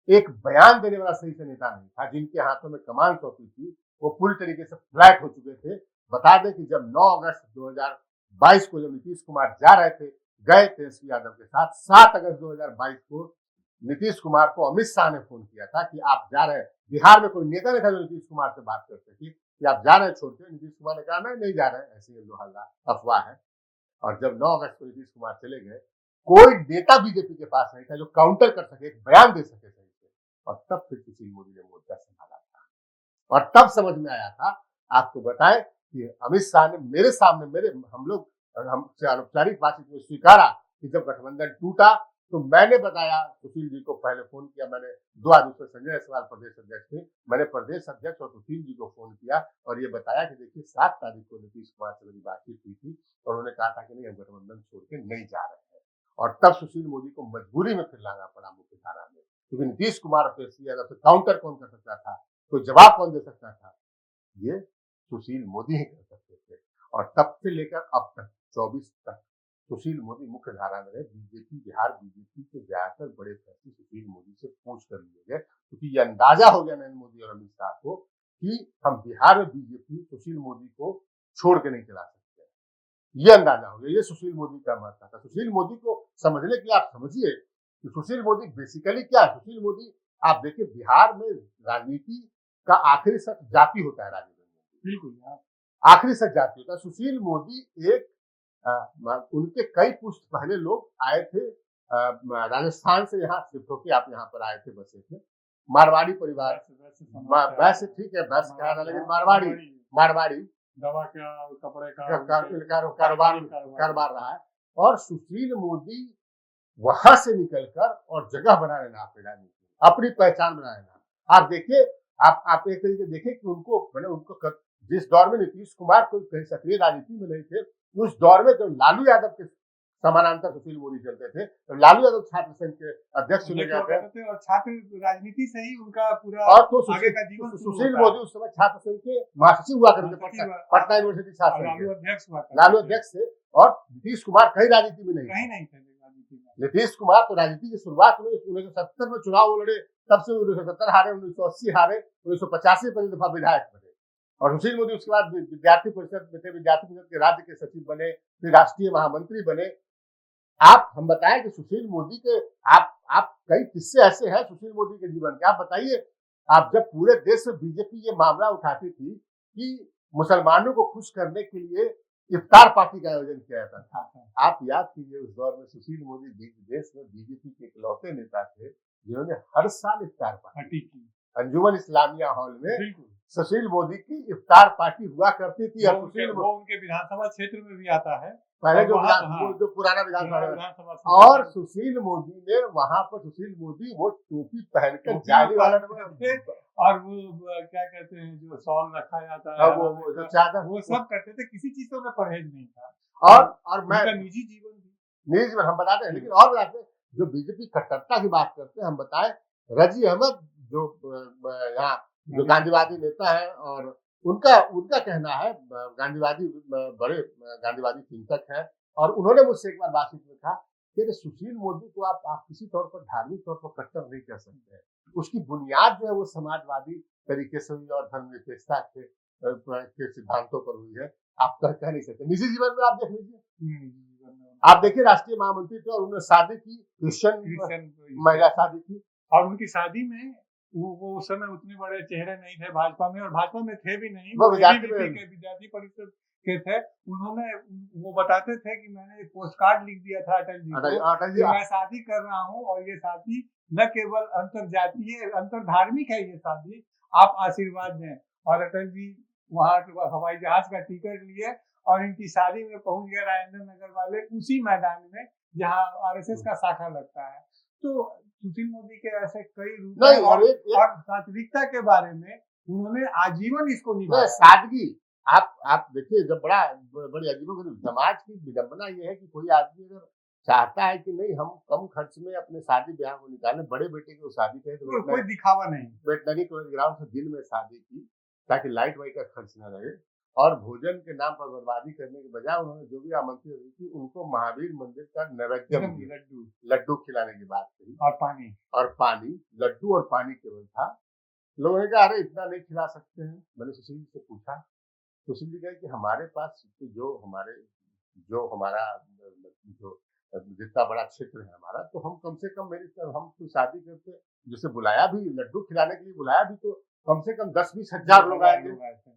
एक बयान देने वाला सही से नेता नहीं था। जिनके हाथों में कमान सौंपी थी वो पूरी तरीके से फ्लैट हो चुके थे। बता दें कि जब 9 अगस्त 2022 को जब नीतीश कुमार जा रहे थे, गए तेजस्वी यादव के साथ, 7 अगस्त 2022 को नीतीश कुमार को अमित शाह ने फोन किया था कि आप जा रहे हैं। बिहार में कोई नेता नहीं था जो नीतीश कुमार से बात करते थे कि आप जा रहे हैं छोड़ के। नीतीश कुमार ने कहा नहीं जा रहे हैं, ऐसे ही लोहल्ला अफवाह है। और जब 9 अगस्त को नीतीश कुमार चले गए, कोई नेता बीजेपी के पास नहीं था जो काउंटर कर सके, एक बयान दे सके सही से। और तब फिर सुशील मोदी ने मोर्चा संभाला था। और तब समझ में आया था, आपको बताएं कि अमित शाह ने मेरे सामने हमसे अनौपचारिक बातचीत में स्वीकारा कि जब गठबंधन टूटा तो मैंने बताया, सुशील जी को पहले फोन किया मैंने, 2 आदमी पर संजय जायसवाल प्रदेश अध्यक्ष थे, मैंने प्रदेश अध्यक्ष और सुशील जी को फोन किया और ये बताया कि देखिए 7 तारीख को नीतीश कुमार से मेरी बातचीत हुई थी और उन्होंने कहा था कि नहीं, हम गठबंधन छोड़ के नहीं जा रहे हैं। और तब सुशील मोदी को मजबूरी में फिर लाना पड़ा मुख्य धारा में, क्योंकि नीतीश कुमार और तेजस्वी यादव से काउंटर कौन कर सकता था, तो जवाब कौन दे सकता था, ये सुशील मोदी ही कर सकते थे। और तब से लेकर अब तक 24 तक सुशील मोदी मुख्य धारा में रहे। बीजेपी, बिहार बीजेपी के ज्यादातर बड़े फैसले सुशील मोदी से पूछ कर लिए गए, क्योंकि ये अंदाजा हो गया नरेंद्र मोदी और अमित शाह को कि हम बिहार में बीजेपी सुशील मोदी को छोड़ के नहीं चला सकते। ये अंदाजा हो गया, ये सुशील मोदी का महत्व था। सुशील मोदी को समझने के लिए आप समझिए कि सुशील मोदी बेसिकली क्या है। सुशील मोदी, आप देखिए बिहार में राजनीति का आखिरी सच जाति होता है, राजनीति बिल्कुल आखिरी सच जाति होता है। सुशील मोदी एक उनके कई पुष्ट पहले लोग आए थे राजस्थान से, यहाँ शिफ्ट होकर आप यहाँ पर आए थे, बसे थे, मारवाड़ी परिवार। वैसे ठीक है, बस कहा था, लेकिन मारवाड़ी दवा का, कपड़े का कारोबार रहा है। और सुशील मोदी वहां से निकलकर और जगह बना लेना, अपनी पहचान बना लेना। आप देखिए, आप एक तरीके देखिए कि उनको जिस दौर में नीतीश कुमार कोई सक्रिय राजनीति में नहीं थे, उस दौर में जब लालू यादव के समानांतर सुशील मोदी चलते थे, तो लालू यादव छात्र संघ के अध्यक्ष चुने गए थे और छात्र राजनीति से ही उनका पूरा और तो आगे का जीवन सुशील मोदी उस समय छात्र संघ के महासचिव हुआ करते, पटना यूनिवर्सिटी छात्र संघ लालू अध्यक्ष थे। और नीतीश कुमार कहीं राजनीति में नहीं थे। नीतीश कुमार तो राजनीति की शुरुआत में 1970 में चुनाव लड़े, तब से 1970 हारे, 1980 हारे, 1985 पर दफा विधायक बने। और सुशील मोदी उसके बाद विद्यार्थी परिषद में थे, विद्यार्थी परिषद के राज्य के सचिव बने, फिर राष्ट्रीय महामंत्री बने। हम बताएं कि सुशील मोदी के आप कई किस्से ऐसे हैं सुशील मोदी के जीवन के, आप बताइए। आप जब पूरे देश में बीजेपी ये मामला उठाती थी कि मुसलमानों को खुश करने के लिए इफ्तार पार्टी का आयोजन किया जाता था, आप याद कीजिए उस दौर में सुशील मोदी देश में बीजेपी के इकलौते नेता थे जिन्होंने हर साल इफ्तार पार्टी की। अंजुमन इस्लामिया हॉल में सुशील मोदी की इफ्तार पार्टी हुआ करती थी। वो उनके विधानसभा क्षेत्र में भी आता है, पहले जो पुराना विधानसभा, और सुशील मोदी ने वहां पर वो टोपी पहनकर जाली वाला और वो क्या कहते हैं जो शॉल रखा जाता है, वो जो चादर, वो सब करते थे। किसी चीज से परहेज नहीं था। और मैं निजी जीवन हम बताते हैं, लेकिन और बताते हैं जो बीजेपी कट्टरता की बात करते हैं, हम बताएं रजी अहमद जो यहाँ जो गांधीवादी नेता है, और उनका कहना है, गांधीवादी बड़े गांधीवादी चिंतक हैं, और उन्होंने मुझसे एक बार बातचीत में कहा कि सुशील मोदी को आप किसी तौर पर धार्मिक तौर पर कट्टर नहीं कर सकते हैं। उसकी बुनियाद जो है वो समाजवादी तरीके से हुई और धर्मनिरपेक्षता के सिद्धांतों पर हुई है, आप कह नहीं सकते। निजी जीवन में आप देख लीजिए, आप देखिए राष्ट्रीय महामंत्री थे और उन्होंने शादी की, क्रिश्चियन महिला शादी की, और उनकी शादी में वो उस समय उतने बड़े चेहरे नहीं थे भाजपा में, और भाजपा में थे भी नहीं, वो विद्यार्थी परिषद के थे। उन्होंने वो बताते थे कि मैंने एक पोस्ट कार्ड लिख दिया था अटल जी को, मैं शादी कर रहा हूँ और ये शादी न केवल अंतरजातीय अंतरधार्मिक है, ये शादी आप आशीर्वाद दें। और अटल जी वहाँ हवाई जहाज का टिकट लिए और इनकी शादी में पहुंच गए राजेंद्र नगर वाले, उसी मैदान में जहाँ आरएसएस का शाखा लगता है। तो सुशील मोदी के ऐसे कई रूप हैं, और सात्विकता के बारे में उन्होंने आजीवन इसको निभाया। सादगी, आप देखिए, जब बड़ी अजीबोगरीब समाज की विडंबना ये है कि कोई आदमी अगर चाहता है कि नहीं हम कम खर्च में अपने शादी ब्याह को निकालें, बड़े बेटे की शादी करें तो कोई दिखावा नहीं, वेटनरी ग्राउंड से दिन में शादी की ताकि लाइट वाइट का खर्च न रहे, और भोजन के नाम पर बर्बादी करने के बजाय उन्होंने जो भी आमंत्रित की उनको महावीर मंदिर का नैवेद्य लड्डू खिलाने की बात कही, और पानी लड्डू और पानी केवल था। लोगों ने कहा अरे इतना नहीं खिला सकते हैं। मैंने सुशील जी से पूछा, सुशील जी कहे कि हमारे पास जो हमारा जितना बड़ा क्षेत्र है हमारा, तो हम कम से कम हम कोई शादी करते जिसे बुलाया भी, लड्डू खिलाने के लिए बुलाया भी, तो कम से कम 10-20 हजार लोग आए थे।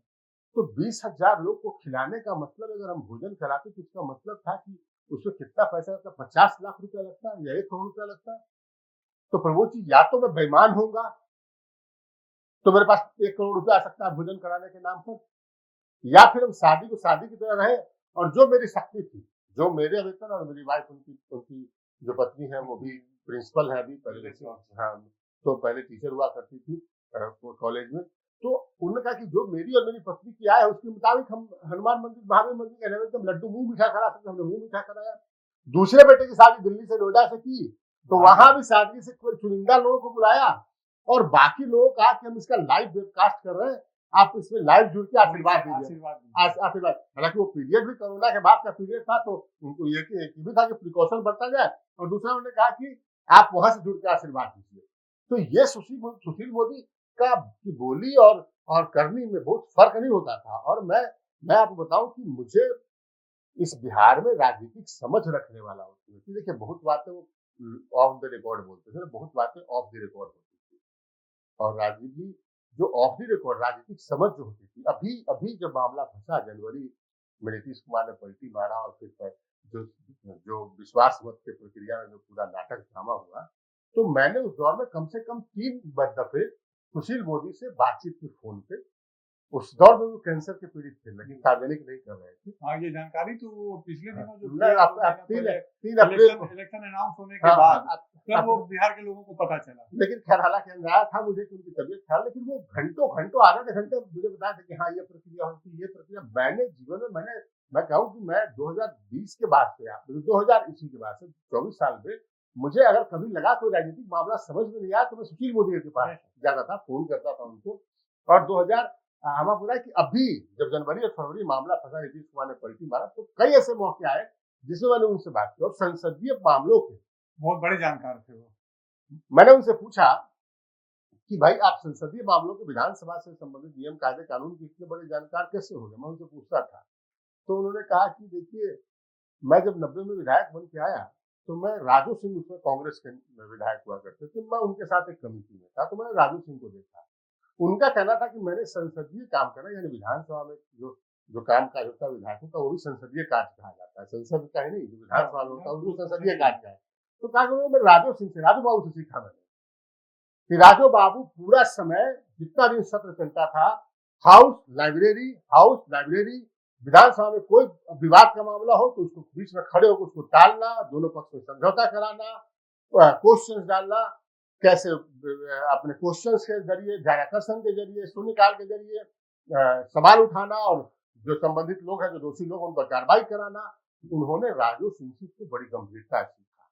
तो 20,000 लोग को खिलाने का मतलब, अगर हम भोजन कराते तो उसका मतलब था कि उसमें कितना पैसा लगता, 50 लाख रुपया लगता या 1 करोड़ रुपया लगता। तो प्रभु जी, या तो मैं बेईमान होऊंगा तो मेरे पास 1 करोड़ रुपया आ सकता है भोजन कराने के नाम पर, या फिर हम शादी को शादी की तरह रहे और जो मेरी शक्ति थी, जो मेरे वेतन और मेरी वाइफ उनकी उनकी जो पत्नी है वो भी प्रिंसिपल है अभी पहले से, हाँ, तो पहले टीचर हुआ करती थी कॉलेज में। तो उन्होंने कहा कि जो मेरी और मेरी पत्नी की आय है उसके मुताबिक हम हनुमान मंदिर महावीर मंदिर के रहते हम लड्डू मुंह मीठा करा सकते, हमने मुंह मीठा कराया। दूसरे बेटे की शादी दिल्ली से नोएडा से की, तो वहां भी शादी से कोई चुनिंदा लोगों को बुलाया और बाकी लोगों का कि हम इसका लाइव वेबकास्ट कर रहे हैं, आप इसमें लाइव जुड़ के आशीर्वाद दीजिए, आशीर्वाद। हालांकि वो पीरियड भी कोरोना के बाद का पीरियड था, तो उनको ये भी था कि प्रिकॉशन बढ़ता जाए, और दूसरा उन्होंने कहा कि आप वहां से जुड़ के आशीर्वाद दीजिए। तो ये सुशील मोदी का की बोली और करनी में बहुत फर्क नहीं होता था। और मैं आपको बताऊं कि मुझे इस बिहार में राजनीतिक समझ रखने वाला होती है। देखिए बहुत बातें वो ऑफ द रिकॉर्ड बोलते थे, बहुत बातें ऑफ द रिकॉर्ड होती थी, और राजीव जी जो ऑफ द रिकॉर्ड राजनीतिक समझ जो होती थी, अभी अभी जब मामला फंसा जनवरी में नीतीश कुमार ने पलटी मारा और फिर जो जो विश्वास मत की प्रक्रिया में जो पूरा नाटक ड्रामा हुआ, तो मैंने उस दौर में कम से कम 3 दफे सुशील मोदी से बातचीत की फोन पे। उस दौर में वो कैंसर के पीड़ित थे, लेकिन सार्वजनिक नहीं कर रहे थे। हाँ, ये जानकारी तो वो पिछले दिनों जो 3 अप्रैल इलेक्शन अनाउंस होने के बाद तब वो बिहार के लोगों को पता चला। लेकिन खैर हालांकि अंदाजा था मुझे कि उनकी तबीयत खराब, लेकिन वो घंटों आधे घंटे मुझे बताया था कि हाँ ये प्रक्रिया होती, ये प्रक्रिया। मैंने जीवन में मैं कहूँ कि मैं 2020 के बाद से 2000 ईस्वी के बाद से 24 साल में मुझे अगर कभी लगा कोई राजनीतिक मामला समझ में नहीं आया तो मैं सुशील मोदी के पास जाता था, फोन करता था उनको। और 2000 हमें पता है कि अभी जब जनवरी और फरवरी मामला फंसा, नीतीश कुमार ने पलटी मारा, तो कई ऐसे मौके आए जिसमें मैंने उनसे बात की और संसदीय मामलों के बहुत बड़े जानकार थे वो। मैंने उनसे पूछा कि भाई आप संसदीय मामलों के विधानसभा से संबंधित नियम कायदे कानून के इतने बड़े जानकार कैसे हो गए, मैं उनसे पूछता था। तो उन्होंने कहा कि देखिए मैं जब 90 में विधायक बन के आया तो मैं राजू सिंह उसमें कांग्रेस के विधायक हुआ करते थे, मैं उनके साथ एक कमेटी में था, तो मैंने राजू सिंह को देखा। उनका कहना था कि मैंने संसदीय काम करा, यानी विधानसभा में जो काम काज होता है विधायकों का वो भी संसदीय कार्य कहा जाता है, संसद का ही नहीं, जो विधानसभा में होता है उसको संसदीय कार्य है। तो कहा मैं राजू सिंह से, राजू बाबू से सीखा मैंने कि राजू बाबू पूरा समय जितना दिन सत्र चलता था हाउस लाइब्रेरी विधानसभा में कोई विवाद का मामला हो तो उसको बीच में खड़े होकर उसको टालना, दोनों पक्ष में समझौता कराना, क्वेश्चंस डालना, कैसे अपने क्वेश्चंस के जरिए, ध्यानाकर्षण के जरिए, शून्यकाल के जरिए सवाल उठाना और जो संबंधित लोग हैं, जो दोषी लोग, उन पर कार्रवाई कराना। उन्होंने राजू सिंह को बड़ी गंभीरता से सीखा।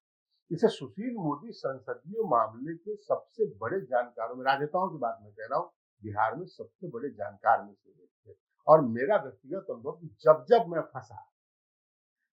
इसे सुशील मोदी संसदीय मामले के सबसे बड़े जानकारों में, राजनेताओं की बात मैं कह रहा हूँ, बिहार में सबसे बड़े जानकार में से एक थे। और मेरा व्यक्तिगत अनुभव जब जब मैं फंसा,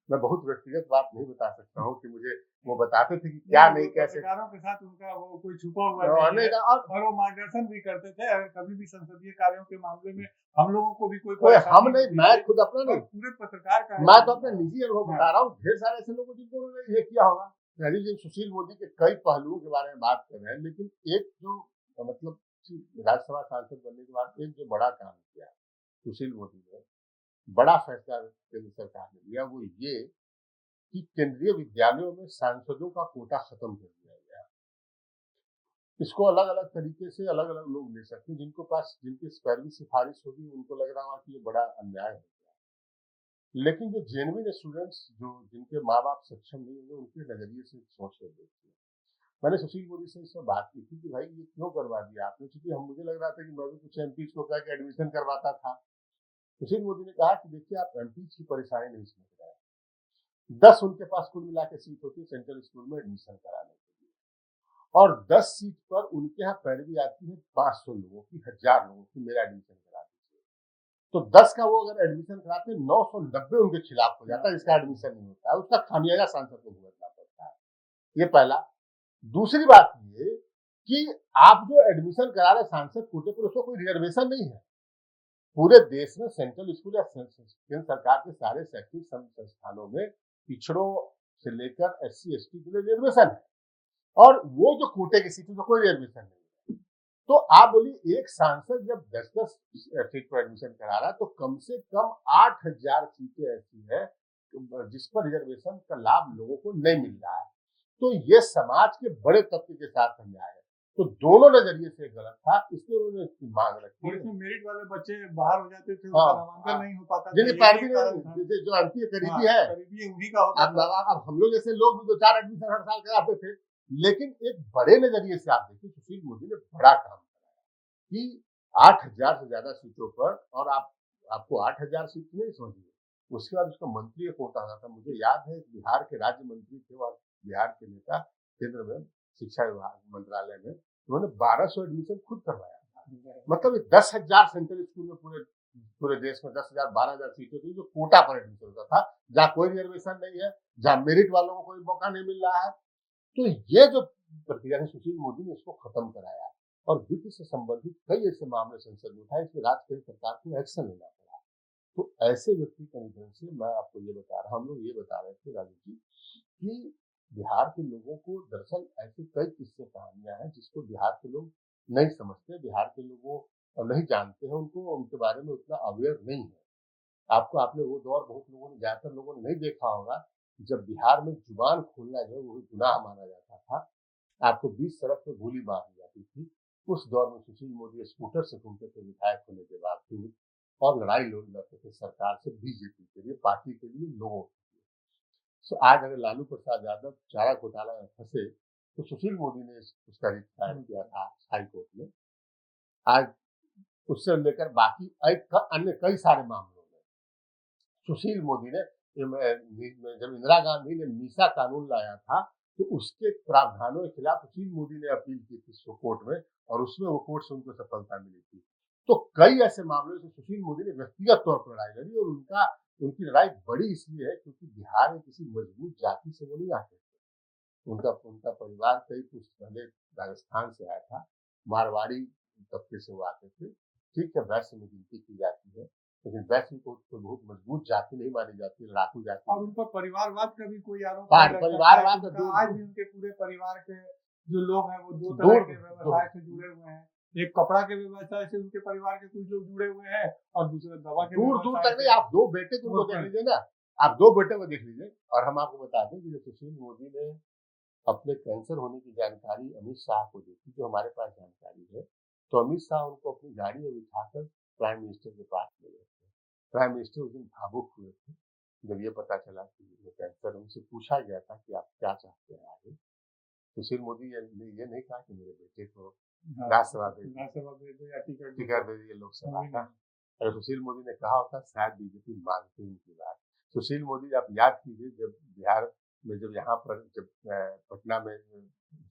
मैं बहुत व्यक्तिगत बात नहीं बता सकता हूँ कि मुझे वो बताते थे कि क्या नहीं कैसे, पत्रकारों के साथ उनका वो कोई छुपा हुआ नहीं है, और वो मार्गदर्शन भी करते थे। अगर कभी भी संसदीय कार्यों के मामले में हम लोगों को भी कोई हम नहीं, मैं खुद अपना नहीं, पूरे पत्रकार का, मैं तो अपने निजी अनुभव बता रहा हूँ। ढेर सारे ऐसे लोग जिनको उन्होंने ये किया होगा। राजीव जी सुशील मोदी के कई पहलुओं के बारे में बात कर रहे हैं, लेकिन एक जो मतलब राज्यसभा सांसद बनने के बाद एक जो बड़ा काम किया सुशील मोदी ने, बड़ा फैसला केंद्र सरकार ने लिया, वो ये कि केंद्रीय विद्यालयों में सांसदों का कोटा खत्म कर दिया गया। इसको अलग अलग तरीके से अलग अलग लोग ले सकते हैं, जिनकी पैरवी सिफारिश होगी उनको लग रहा है कि ये बड़ा अन्याय हो गया, लेकिन जो जेन्युइन स्टूडेंट्स, जो जिनके माँ बाप सक्षम नहीं होंगे, उनके नजरिए से सोच कर देखते हैं। मैंने सुशील मोदी से इसमें बात की थी कि भाई ये क्यों करवा दिया आपने, क्योंकि मुझे लग रहा था कि मैं भी कुछ एमपी को कह के एडमिशन करवाता था। सुशील मोदी ने कहा कि देखिए आप एमपी की परेशानी नहीं समझ रहे हैं, 10 उनके पास कुल मिला के सीट होती है सेंट्रल स्कूल में एडमिशन कराने के लिए, और 10 सीट पर उनके यहाँ पैरवी आती है 500 लोगों की, 1000 लोगों की, मेरा एडमिशन करा दीजिए। तो 10 का वो अगर एडमिशन कराते 990 उनके खिलाफ हो जाता है, जिसका एडमिशन नहीं होता है, उसका खामियाजा सांसद को भुगतना पड़ता है। ये पहला। दूसरी बात ये कि आप जो एडमिशन करा रहे सांसद कोटे पर, उसको कोई रिजर्वेशन नहीं है। पूरे देश में सेंट्रल स्कूल या केंद्र सरकार के सारे शैक्षिक संस्थानों में पिछड़ों से लेकर SC ST के लिए रिजर्वेशन है, और वो जो कोटे की सीट है तो कोई रिजर्वेशन नहीं है। तो आप बोलिए एक सांसद जब 10-10 सीट पर एडमिशन करा रहा है तो कम से कम 8000 सीटें ऐसी है जिस पर रिजर्वेशन का लाभ लोगों को नहीं मिल रहा है। तो ये समाज के बड़े तबके के साथ अन्याय है। तो दोनों नजरिए से गलत था, इसलिए उन्होंने इसकी मांग रखी। और इसमें मेरिट वाले बच्चे बाहर हो जाते थे, हाँ, उनका नामांकन नहीं हो पाता था, जिनकी ये पैरवी भी एक कारण था। नहीं, जो एमपी करीबी हाँ, है, करीबी उन्हीं का होता अब था। अब हम लोग जैसे लोग भी 2-4 एडमिशन हर साल कराते थे, लेकिन एक बड़े नजरिए से आप देखिए सुशील मोदी ने बड़ा काम कराया कि 8,000 से ज्यादा सीटों पर, और आपको 8,000 सीट नहीं समझिए, उसके बाद उसका मंत्री कोटा आता था। मुझे याद है बिहार के राज्य मंत्री थे और बिहार के नेता केंद्र में शिक्षा विभाग मंत्रालय में, उन्होंने 1200 एडमिशन खुद करवाया था। मतलब 10,000 सेंट्रल स्कूल में पूरे पूरे देश में 10,000 12,000 सीटें थी जो कोटा पर एडमिशन होता था, जहाँ कोई रिजर्वेशन नहीं है, जहाँ मेरिट वालों को कोई मौका नहीं मिल रहा है। तो ये जो प्रक्रिया है सुशील मोदी ने इसको खत्म कराया, और वित्त से संबंधित कई ऐसे मामले संसद में उठाए, इसमें राज्य सरकार को एक्शन लेना पड़ा। तो ऐसे व्यक्ति के निधन से मैं आपको ये बता रहा, हम लोग ये बता रहे थे राजू जी कि बिहार के लोगों को दरअसल ऐसी कई किस्से कहानियां हैं जिसको बिहार के लोग नहीं समझते, बिहार के लोगों नहीं जानते हैं, उनको उनके बारे में उतना अवेयर नहीं है। आपने वो दौर बहुत लोगों ने, ज्यादातर लोगों ने नहीं देखा होगा, जब बिहार में जुबान खोलना जो है वो गुनाह माना जाता था, आपको बीच सड़क पे गोली मार दी जाती थी। उस दौर में सुशील मोदी स्कूटर से घूमते थे विधायक होने के बावजूद, और लड़ाई लड़ते थे सरकार से, बीजेपी के लिए, पार्टी के लिए, लोगों के लिए। तो आज अगर लालू प्रसाद यादव चारा घोटाला में फंसे, तो सुशील मोदी ने उसका रिट दायर किया था हाई कोर्ट में। आज उससे लेकर बाकी अन्य कई सारे मामलों में सुशील मोदी ने, जब इंदिरा गांधी ने मीसा कानून लाया था, तो उसके प्रावधानों के खिलाफ सुशील मोदी ने अपील की थी कोर्ट में, और उसमें वो कोर्ट से उनको सफलता मिली थी। तो कई ऐसे मामलों से सुशील मोदी ने व्यक्तिगत तौर पर लड़ाई लड़ी, और उनकी लड़ाई बड़ी इसलिए है क्योंकि बिहार में किसी मजबूत जाति से वो नहीं आते थे। उनका उनका परिवार कई कुछ पहले राजस्थान से आया था, मारवाड़ी तबके से वो आते थे। ठीक है, वैश्य में गिनती की जाती है, लेकिन वैश्य को तो बहुत मजबूत जाति नहीं मानी जाती, लड़ाकू जाति। और उन पर परिवारवाद का भी कोई आरोप नहीं लगता, परिवारवाद क्योंकि आज भी उनके पूरे परिवार के जो लोग हैं वो दो तरह के व्यवसाय से जुड़े हुए हैं। एक कपड़ा के व्यवसाय से उनके परिवार के कुछ लोग जुड़े हुए हैं, और दूसरे दवा के दूर व्यवसाय तक नहीं। से। आप दो बेटे को देख लीजिए ना, आप दो बेटे को देख लीजिए, और हम आपको बता दें कि जब सुशील मोदी ने अपने कैंसर होने की जानकारी अमित शाह को दी थी, जो हमारे पास जानकारी है, तो अमित शाह उनको अपनी गाड़ी में बिठाकर प्राइम मिनिस्टर के पास ले गए थे। प्राइम मिनिस्टर उस दिन भावुक हुए थे जब ये पता चला कि वो कैंसर। उनसे पूछा गया था कि आप क्या चाहते हैं आगे। सुशील मोदी ने ये नहीं कहा कि मेरे बेटे को राज्यसभा दे दो या टिकट दे दीजिए लोकसभा का। अगर सुशील मोदी ने कहा होता, शायद बीजेपी मानती उनकी बात। सुशील मोदी, आप याद कीजिए, जब बिहार में, जब यहाँ पर, जब पटना में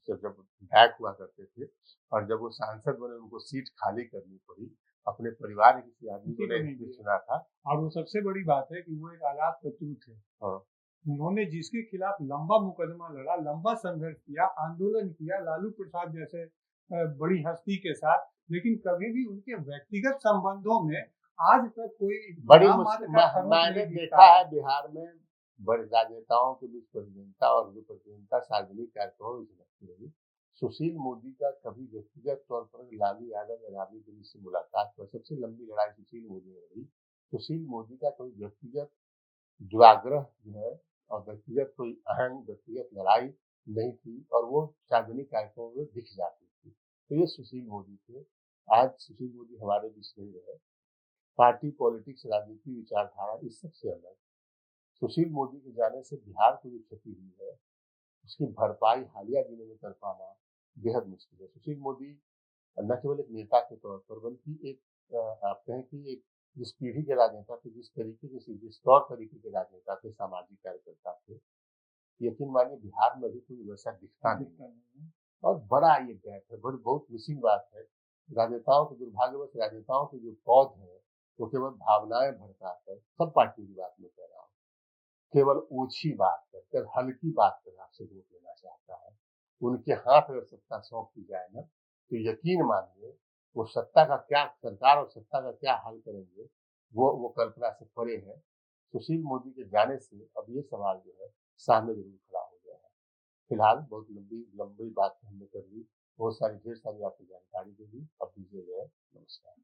जब विधायक हुआ करते थे, और जब वो सांसद बने, उनको सीट खाली करनी पड़ी, अपने परिवार के किसी आदमी को नहीं चुना था। और वो सबसे बड़ी बात है कि वो एक आजाद शत्रु थे। हाँ। उन्होंने जिसके खिलाफ लंबा मुकदमा लड़ा, लंबा संघर्ष किया, आंदोलन किया, लालू प्रसाद जैसे बड़ी हस्ती के साथ, लेकिन कभी भी उनके व्यक्तिगत संबंधों में आज तक कोई बड़ी मैंने देखा है बिहार में बड़े राजनेताओं के बीच प्रतिद्वंदता, और जो प्रतिद्वंदता सार्वजनिक कार्यक्रमों में लगती रही। सुशील मोदी का कभी व्यक्तिगत तौर पर लालू यादव या राबड़ी देवी से मुलाकात पर सबसे लंबी लड़ाई सुशील मोदी ने लड़ी। सुशील मोदी का कोई व्यक्तिगत दुराग्रह जो है, और व्यक्तिगत कोई अहम व्यक्तिगत लड़ाई नहीं थी, और वो सार्वजनिक कार्यक्रमों में दिख जाती थी। तो ये सुशील मोदी थे। आज सुशील मोदी हमारे बीच नहीं रहे। पार्टी पॉलिटिक्स, राजनीति, विचारधारा, इस सबसे अलग सुशील मोदी के जाने से बिहार को जो क्षति हुई है, उसकी भरपाई हालिया दिनों में कर पाना बेहद मुश्किल है। सुशील मोदी न केवल एक नेता के तौर पर, बल्कि एक आप कहें कि एक जिस पीढ़ी के राजनेता थे, जिस तरीके से, जिस तौर तरीके के राजनेता थे, सामाजिक कार्यकर्ता थे, यकीन मानिए बिहार में भी कोई वैसा दिखता नहीं। और बड़ा ये गैप है, बहुत मिसिंग बात है। राजनेताओं के, दुर्भाग्यवश राजनेताओं के जो पौध है, वो केवल भावनाएं भड़काकर, सब पार्टियों की बात में कह रहा हूँ, केवल ऊंची बात कर, हल्की बात कर आपसे वोट लेना चाहता है। उनके हाथ अगर सत्ता सौंप दी जाए ना, तो यकीन मानिए वो सत्ता का क्या, सरकार और सत्ता का क्या हाल करेंगे, वो कल्पना से परे है। सुशील मोदी के जाने से अब ये सवाल जो है सामने जरूर खड़ा हो गया है। फिलहाल बहुत लंबी बात हमने कर ली, बहुत सारी ढेर सारी आपको जानकारी दे दी। अब दीजिए, नमस्कार।